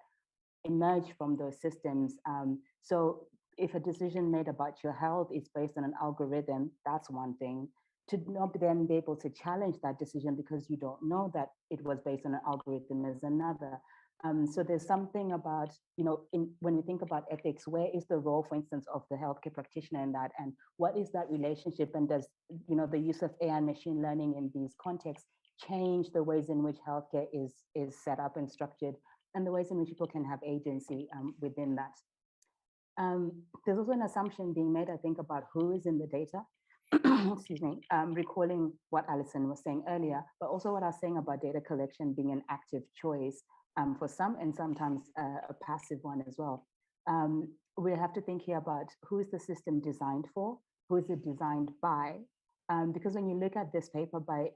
emerge from those systems. So if a decision made about your health is based on an algorithm, that's one thing. To not then be able to challenge that decision because you don't know that it was based on an algorithm is another. So there's something about, when we think about ethics, where is the role, for instance, of the healthcare practitioner in that? And what is that relationship? And does, the use of AI and machine learning in these contexts change the ways in which healthcare is set up and structured, and the ways in which people can have agency within that? There's also an assumption being made, I think, about who is in the data. Excuse me, recalling what Allison was saying earlier, but also what I was saying about data collection being an active choice for some, and sometimes a passive one as well. We have to think here about who is the system designed for, who is it designed by, because when you look at this paper by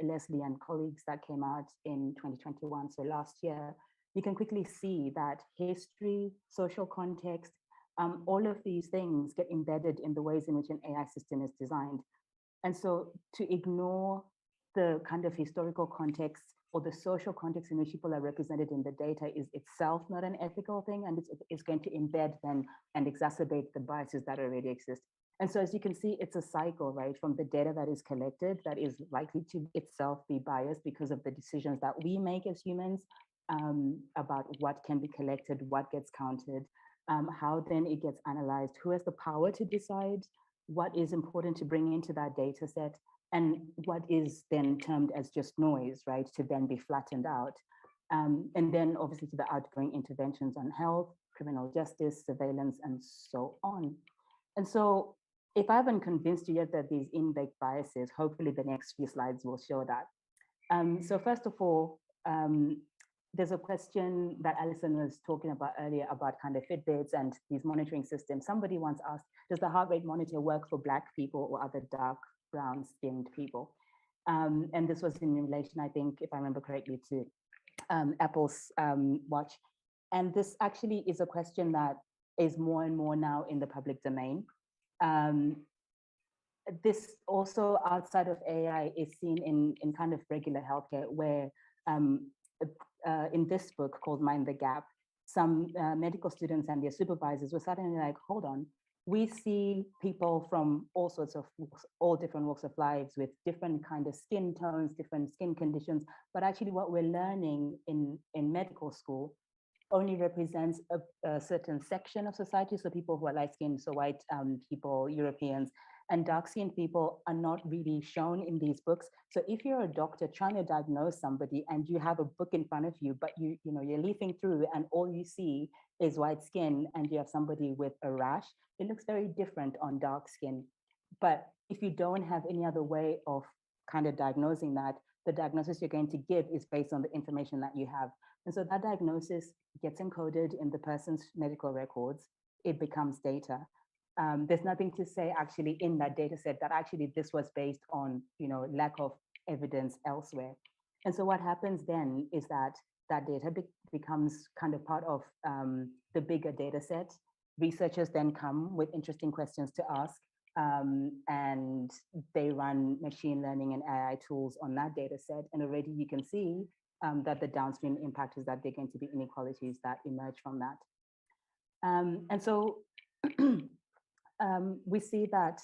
Leslie and colleagues that came out in 2021, so last year, you can quickly see that history, social context, all of these things get embedded in the ways in which an AI system is designed. And so to ignore the kind of historical context or the social context in which people are represented in the data is itself not an ethical thing, and it's going to embed them and exacerbate the biases that already exist. And so as you can see, it's a cycle, right? From the data that is collected that is likely to itself be biased because of the decisions that we make as humans about what can be collected, what gets counted, how then it gets analyzed, who has the power to decide what is important to bring into that data set, and what is then termed as just noise, right, to then be flattened out. And then obviously to the outgoing interventions on health, criminal justice, surveillance, and so on. And so if I haven't convinced you yet that these in-baked biases, hopefully the next few slides will show that. So first of all, there's a question that Allison was talking about earlier about kind of Fitbits and these monitoring systems. Somebody once asked, does the heart rate monitor work for Black people or other dark brown skinned people? And this was in relation, I think, if I remember correctly, to Apple's watch. And this actually is a question that is more and more now in the public domain. This also outside of AI is seen in kind of regular healthcare, where in this book called Mind the Gap, some medical students and their supervisors were suddenly like, hold on, we see people from all sorts of, all different walks of lives with different kind of skin tones, different skin conditions, but actually what we're learning in medical school only represents a certain section of society. So people who are light-skinned, so white people, Europeans, and dark-skinned people are not really shown in these books. So if you're a doctor trying to diagnose somebody and you have a book in front of you, but you're leafing through and all you see is white skin and you have somebody with a rash, it looks very different on dark skin. But if you don't have any other way of kind of diagnosing that, the diagnosis you're going to give is based on the information that you have. And so that diagnosis gets encoded in the person's medical records. It becomes data. There's nothing to say actually in that data set that actually this was based on lack of evidence elsewhere. And so what happens then is that that data becomes kind of part of the bigger data set. Researchers then come with interesting questions to ask, and they run machine learning and AI tools on that data set. And already you can see that the downstream impact is that there are going to be inequalities that emerge from that. And so we see that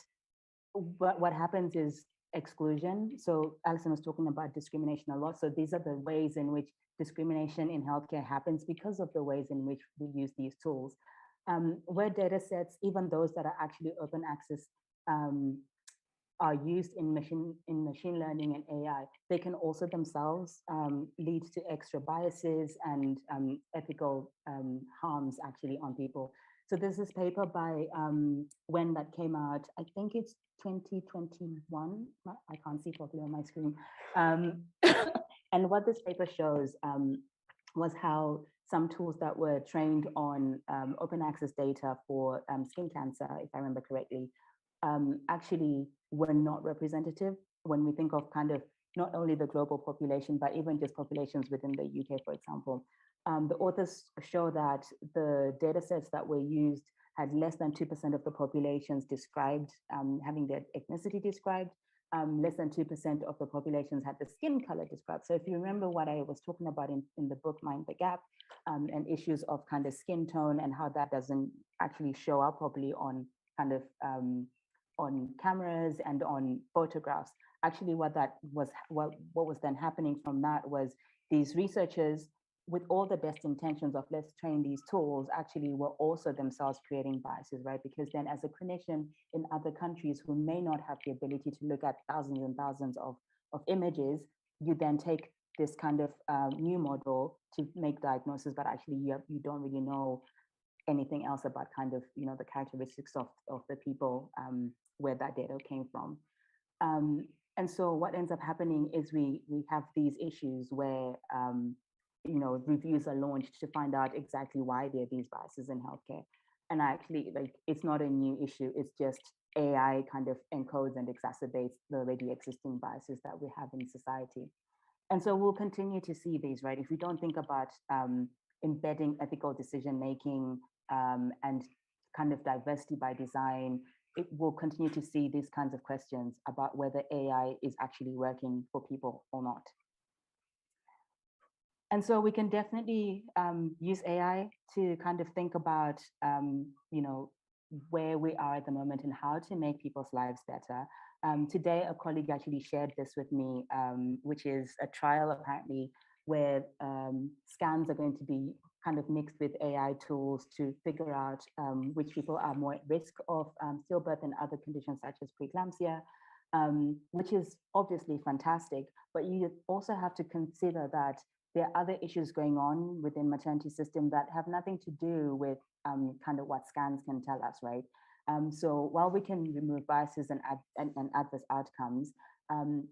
what happens is exclusion. So Allison was talking about discrimination a lot. So these are the ways in which discrimination in healthcare happens because of the ways in which we use these tools. Where data sets, even those that are actually open access, are used in machine learning and AI, they can also themselves lead to extra biases and ethical harms actually on people. So there's this paper by when that came out, I think it's 2021. I can't see properly on my screen. And what this paper shows was how some tools that were trained on open access data for skin cancer, if I remember correctly, actually were not representative when we think of kind of not only the global population, but even just populations within the UK, for example. The authors show that the data sets that were used had less than 2% of the populations described, having their ethnicity described. Less than 2% of the populations had the skin color described. So if you remember what I was talking about in the book, Mind the Gap, and issues of kind of skin tone and how that doesn't actually show up properly on kind of on cameras and on photographs. Actually, what was then happening from that was these researchers, with all the best intentions of let's train these tools, actually were also themselves creating biases, right? Because then as a clinician in other countries who may not have the ability to look at thousands and thousands of images, you then take this kind of new model to make diagnosis, but actually you don't really know anything else about kind of, you know, the characteristics of the people where that data came from. And so what ends up happening is we have these issues where you know, reviews are launched to find out exactly why there are these biases in healthcare. And actually, like, it's not a new issue. It's just AI kind of encodes and exacerbates the already existing biases that we have in society. And so we'll continue to see these, right? If we don't think about embedding ethical decision making and kind of diversity by design, it will continue to see these kinds of questions about whether AI is actually working for people or not. And so we can definitely use AI to kind of think about, you know, where we are at the moment and how to make people's lives better. Today, a colleague actually shared this with me, which is a trial apparently where scans are going to be kind of mixed with AI tools to figure out which people are more at risk of stillbirth and other conditions such as preeclampsia, which is obviously fantastic. But you also have to consider that there are other issues going on within maternity system that have nothing to do with kind of what scans can tell us, right? So while we can remove biases and adverse outcomes,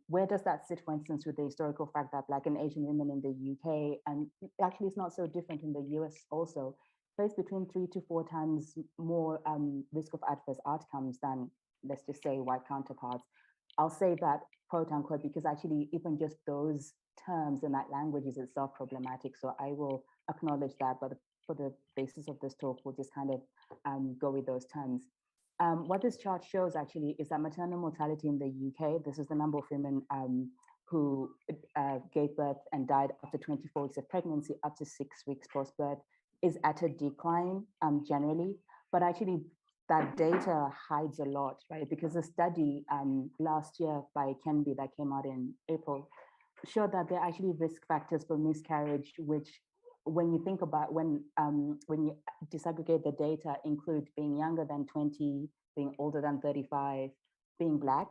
where does that sit, for instance, with the historical fact that Black and Asian women in the UK, and actually it's not so different in the US also, face between 3 to 4 times more risk of adverse outcomes than, let's just say, white counterparts. I'll say that quote unquote, because actually even just those terms and that language is itself problematic. So I will acknowledge that, but for the basis of this talk, we'll just kind of go with those terms. What this chart shows actually is that maternal mortality in the UK, this is the number of women who gave birth and died after 24 weeks of pregnancy up to 6 weeks post-birth, is at a decline generally, but actually that data hides a lot, right? Because a study last year by Kenby that came out in April showed that there are actually risk factors for miscarriage, which when you think about when you disaggregate the data, include being younger than 20, being older than 35, being Black,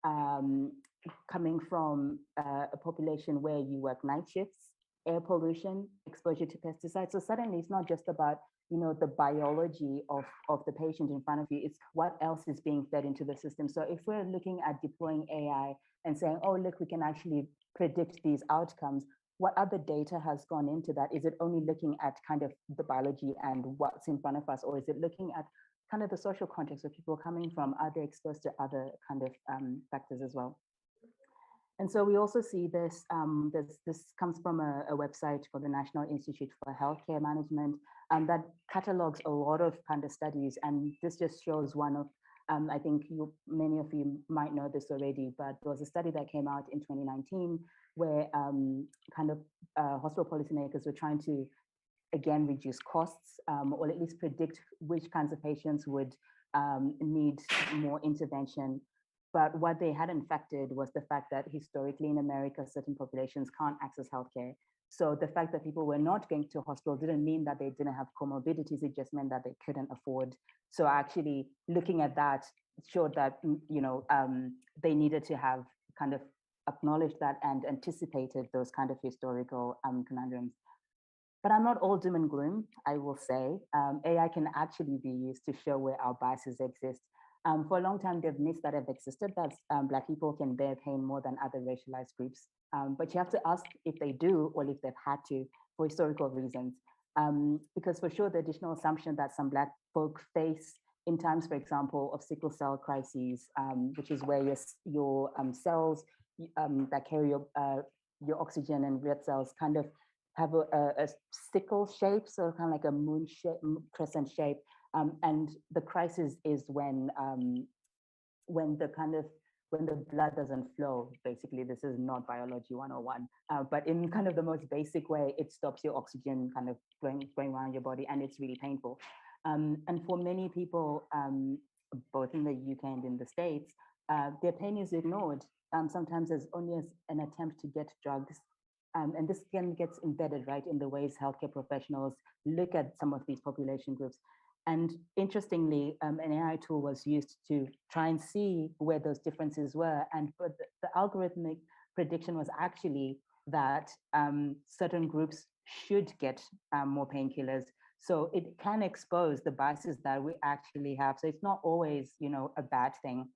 coming from a population where you work night shifts, air pollution, exposure to pesticides. So suddenly it's not just about, you know, the biology of the patient in front of you, it's what else is being fed into the system. So if we're looking at deploying AI and saying, oh, look, we can actually predict these outcomes, what other data has gone into that? Is it only looking at kind of the biology and what's in front of us, or is it looking at kind of the social context where people are coming from? Are they exposed to other kind of factors as well? And so we also see this, this comes from a website called the National Institute for Healthcare Management that catalogs a lot of kind of studies. And this just shows one of, I think many of you might know this already, but there was a study that came out in 2019 where kind of hospital policymakers were trying to, again, reduce costs or at least predict which kinds of patients would need more intervention. But what they hadn't factored was the fact that historically in America, certain populations can't access healthcare. So the fact that people were not going to hospital didn't mean that they didn't have comorbidities. It just meant that they couldn't afford. So actually looking at that showed that, you know, they needed to have kind of acknowledged that and anticipated those kind of historical conundrums. But I'm not all doom and gloom, I will say. AI can actually be used to show where our biases exist. For a long time, there have myths that have existed that Black people can bear pain more than other racialized groups. But you have to ask if they do or if they've had to for historical reasons. Because for sure, the additional assumption that some Black folk face in times, for example, of sickle cell crises, which is where your cells that carry your oxygen and red cells kind of have a sickle shape, so kind of like a moon shape, crescent shape. And the crisis is when the kind of when the blood doesn't flow. Basically, this is not biology 101, but in kind of the most basic way, it stops your oxygen kind of going around your body, and it's really painful. And for many people, both in the UK and in the States, their pain is ignored. Sometimes as only as an attempt to get drugs. And this again gets embedded right in the ways healthcare professionals look at some of these population groups. And interestingly, an AI tool was used to try and see where those differences were. And but the algorithmic prediction was actually that certain groups should get more painkillers. So it can expose the biases that we actually have. So it's not always, a bad thing.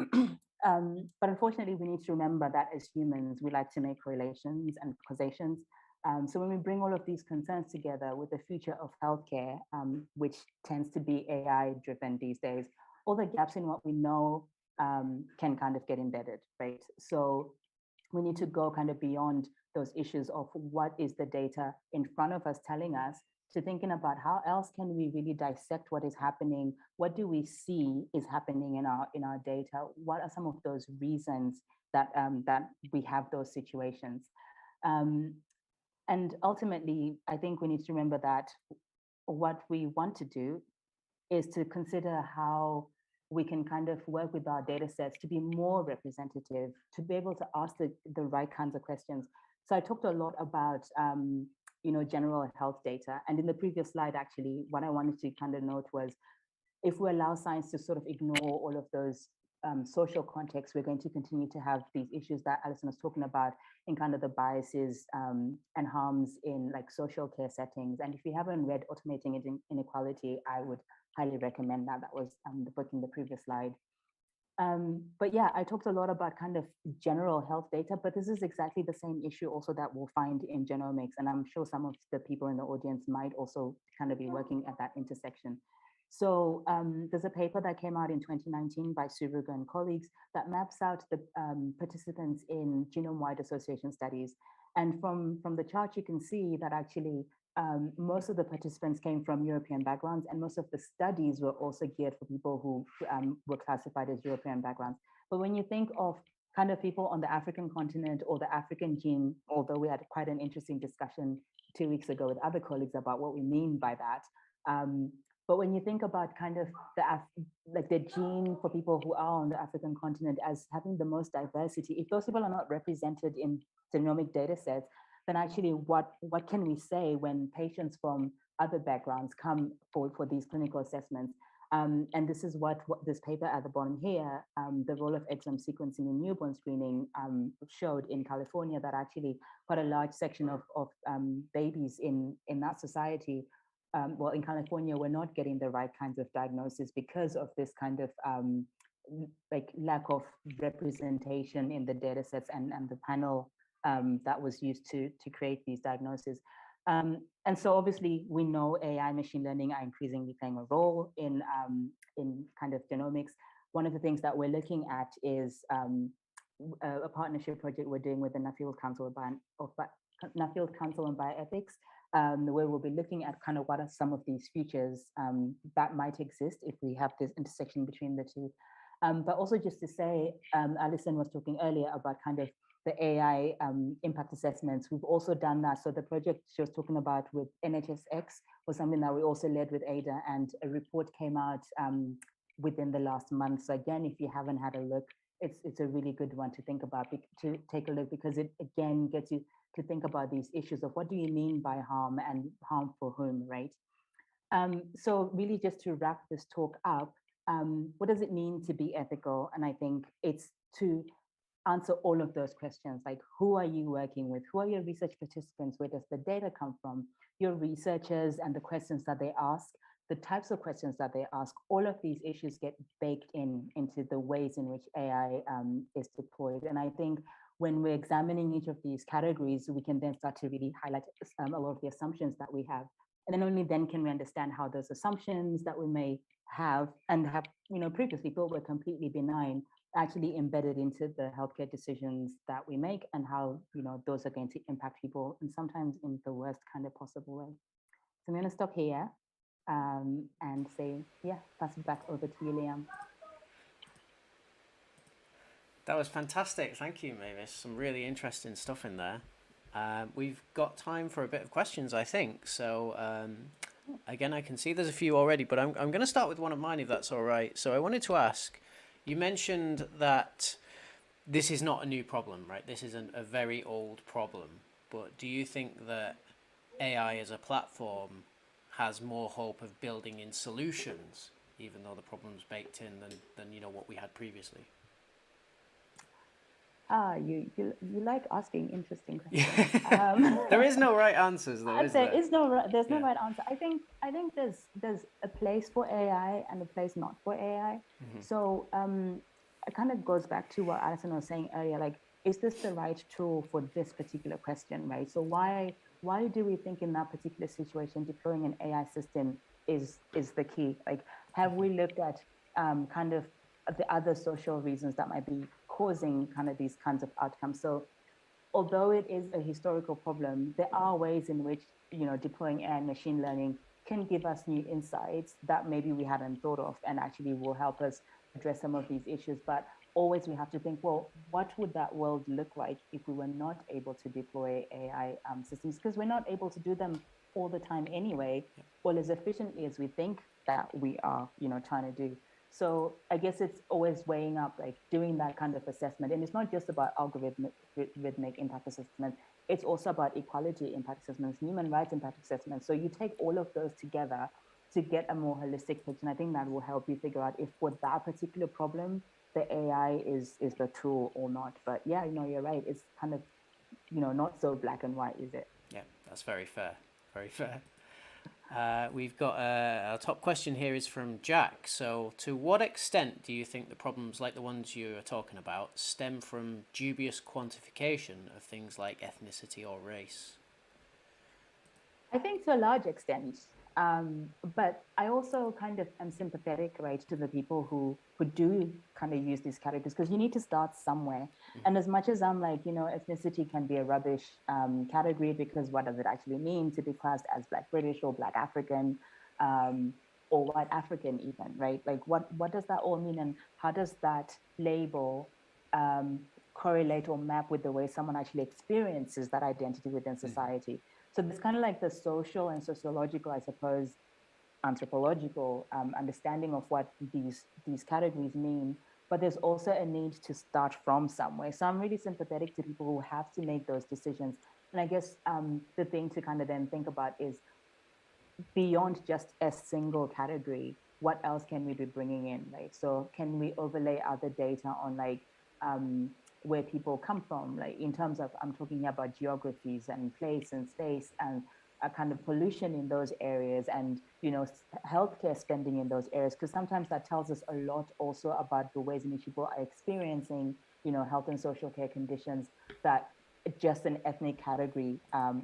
But unfortunately, we need to remember that as humans, we like to make correlations and causations. So when we bring all of these concerns together with the future of healthcare, which tends to be AI driven these days, all the gaps in what we know can kind of get embedded, right? So we need to go kind of beyond those issues of what is the data in front of us telling us, to thinking about how else can we really dissect what is happening. What do we see is happening in our data? What are some of those reasons that that we have those situations? And ultimately, I think we need to remember that what we want to do is to consider how we can kind of work with our data sets to be more representative, to be able to ask the right kinds of questions. So I talked a lot about general health data. And in the previous slide, actually, what I wanted to kind of note was, if we allow science to sort of ignore all of those social contexts, we're going to continue to have these issues that Allison was talking about in kind of the biases and harms in like social care settings. And if you haven't read Automating Inequality, I would highly recommend that. That was the book in the previous slide. But yeah, I talked a lot about kind of general health data, but this is exactly the same issue also that we'll find in genomics. And I'm sure some of the people in the audience might also kind of be working at that intersection. So there's a paper that came out in 2019 by Suruga and colleagues that maps out the participants in genome-wide association studies. And from the chart, you can see that actually most of the participants came from European backgrounds, and most of the studies were also geared for people who were classified as European backgrounds. But when you think of kind of people on the African continent or the African gene, although we had quite an interesting discussion 2 weeks ago with other colleagues about what we mean by that. But when you think about kind of the gene for people who are on the African continent as having the most diversity, if those people are not represented in genomic data sets, then actually what can we say when patients from other backgrounds come for these clinical assessments? And this is what this paper at the bottom here, the role of exome sequencing in newborn screening showed in California, that actually quite a large section of babies in that society, well, in California, we're not getting the right kinds of diagnosis because of this kind of like lack of representation in the data sets and the panel that was used to create these diagnoses. And so obviously we know AI machine learning are increasingly playing a role in kind of genomics. One of the things that we're looking at is a partnership project we're doing with the Nuffield Council on Bioethics, where we'll be looking at kind of what are some of these features that might exist if we have this intersection between the two. But also just to say, Allison was talking earlier about kind of the AI impact assessments. We've also done that. So the project she was talking about with NHSX was something that we also led with Ada, and a report came out within the last month. So again, if you haven't had a look, it's a really good one to think about, to take a look, because it again gets you to think about these issues of what do you mean by harm and harm for whom, right? So really just to wrap this talk up, what does it mean to be ethical? And I think it's to answer all of those questions, like who are you working with, who are your research participants, where does the data come from, your researchers and the questions that they ask, the types of questions that they ask. All of these issues get baked into the ways in which AI is deployed. And I think when we're examining each of these categories, we can then start to really highlight a lot of the assumptions that we have. And then only then can we understand how those assumptions that we may have and have, previously thought were completely benign, actually embedded into the healthcare decisions that we make, and how, those are going to impact people, and sometimes in the worst kind of possible way. So I'm going to stop here and say, pass it back over to you, Liam. That was fantastic. Thank you, Mavis. Some really interesting stuff in there. We've got time for a bit of questions, I think. So again, I can see there's a few already, but I'm going to start with one of mine, if that's all right. So I wanted to ask, you mentioned that this is not a new problem, right? This isn't a very old problem. But do you think that AI as a platform has more hope of building in solutions, even though the problem's baked in, than what we had previously? You like asking interesting questions. There is no right answers, though, is there? There's no right answer. I think there's a place for AI and a place not for AI. Mm-hmm. So it kind of goes back to what Allison was saying earlier. Like, is this the right tool for this particular question, right? So why do we think in that particular situation deploying an AI system is the key? Like, have we looked at kind of the other social reasons that might be causing kind of these kinds of outcomes? So although it is a historical problem, there are ways in which, deploying AI and machine learning can give us new insights that maybe we hadn't thought of, and actually will help us address some of these issues. But always we have to think, well, what would that world look like if we were not able to deploy AI systems? Because we're not able to do them all the time anyway, or as efficiently as we think that we are, trying to do. So I guess it's always weighing up, like doing that kind of assessment. And it's not just about algorithmic impact assessment. It's also about equality impact assessments, human rights impact assessments. So you take all of those together to get a more holistic picture. And I think that will help you figure out if for that particular problem, the AI is the tool or not. But yeah, you're right. It's kind of, not so black and white, is it? Yeah, that's very fair. Very fair. We've got our top question here is from Jack. So to what extent do you think the problems like the ones you are talking about stem from dubious quantification of things like ethnicity or race? I think to a large extent. But I also kind of am sympathetic, right, to the people who do kind of use these categories, because you need to start somewhere. Mm-hmm. And as much as I'm like, ethnicity can be a rubbish category, because what does it actually mean to be classed as Black British or Black African or White African even, right? Like what does that all mean, and how does that label correlate or map with the way someone actually experiences that identity within society? Mm-hmm. So there's kind of like the social and sociological, I suppose, anthropological understanding of what these categories mean. But there's also a need to start from somewhere. So I'm really sympathetic to people who have to make those decisions. And I guess the thing to kind of then think about is, beyond just a single category, what else can we be bringing in, right? So can we overlay other data on like where people come from, like in terms of, I'm talking about geographies and place and space and a kind of pollution in those areas, and healthcare spending in those areas, because sometimes that tells us a lot also about the ways in which people are experiencing health and social care conditions that just an ethnic category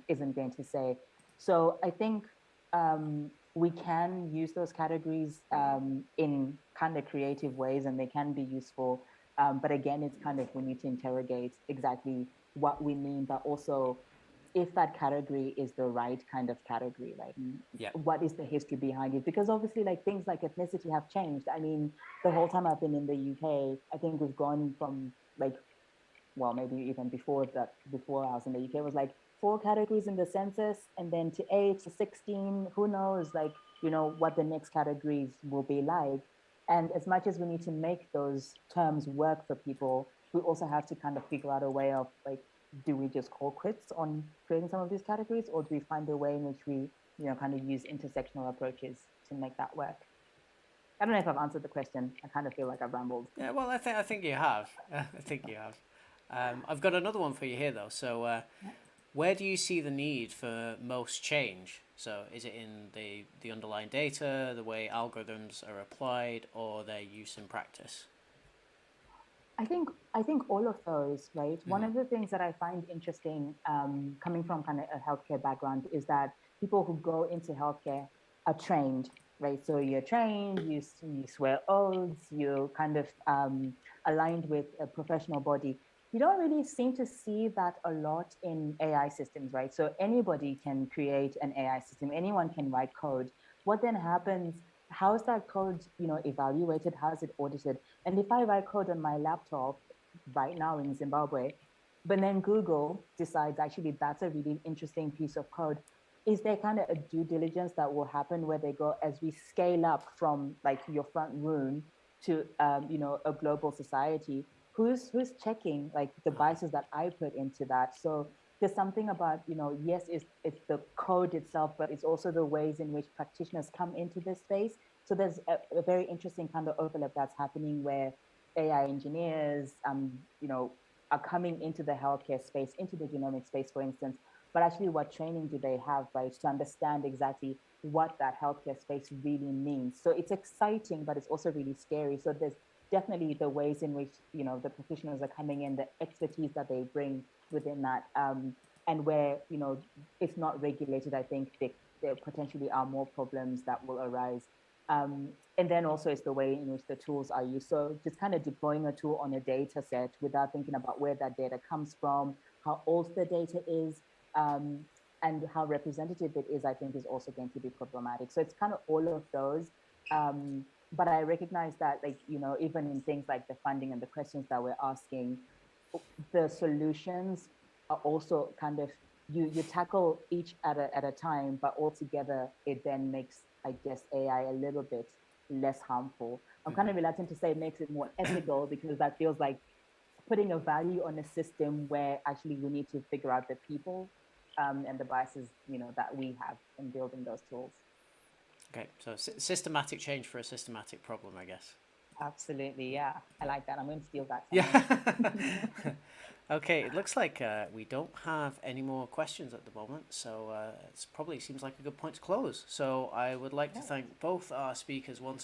isn't going to say. So I think we can use those categories in kind of creative ways, and they can be useful. But again, it's kind of, we need to interrogate exactly what we mean, but also if that category is the right kind of category, like what is the history behind it? Because obviously, like things like ethnicity have changed. I mean, the whole time I've been in the UK, I think we've gone from like, well, maybe even before I was in the UK, it was like 4 categories in the census, and then to 8 to 16, who knows, like, what the next categories will be like. And as much as we need to make those terms work for people, we also have to kind of figure out a way of like, do we just call quits on creating some of these categories, or do we find a way in which we, kind of use intersectional approaches to make that work? I don't know if I've answered the question. I kind of feel like I've rambled. Yeah, well, I think you have. I think you have. I've got another one for you here, though. So, where do you see the need for most change? So, is it in the underlying data, the way algorithms are applied, or their use in practice? I think all of those, right? One of the things that I find interesting, coming from kind of a healthcare background, is that people who go into healthcare are trained, right? So you're trained, you swear oaths, you're kind of aligned with a professional body. You don't really seem to see that a lot in AI systems, right? So anybody can create an AI system, anyone can write code. What then happens? How's that code, evaluated? How's it audited? And if I write code on my laptop right now in Zimbabwe, but then Google decides actually that's a really interesting piece of code, is there kind of a due diligence that will happen where they go, as we scale up from like your front room to a global society, who's checking like the biases that I put into that? So there's something about, yes, it's the code itself, but it's also the ways in which practitioners come into this space. So there's a very interesting kind of overlap that's happening where AI engineers, are coming into the healthcare space, into the genomic space, for instance. But actually, what training do they have, right, to understand exactly what that healthcare space really means? So it's exciting, but it's also really scary. So there's definitely the ways in which the practitioners are coming in, the expertise that they bring within that, and where it's not regulated. I think there potentially are more problems that will arise. And then also it's the way in which the tools are used. So just kind of deploying a tool on a data set without thinking about where that data comes from, how old the data is, and how representative it is, I think is also going to be problematic. So it's kind of all of those. But I recognize that, like, even in things like the funding and the questions that we're asking, the solutions are also kind of, you tackle each at a time, but altogether it then makes, I guess, AI a little bit less harmful. I'm kind of reluctant to say it makes it more ethical, because that feels like putting a value on a system where actually we need to figure out the people, and the biases that we have in building those tools. Okay, so systematic change for a systematic problem, I guess. Absolutely, yeah. I like that. I'm going to steal that. Yeah. Okay, it looks like we don't have any more questions at the moment, so it probably seems like a good point to close. So I would like to thank both our speakers once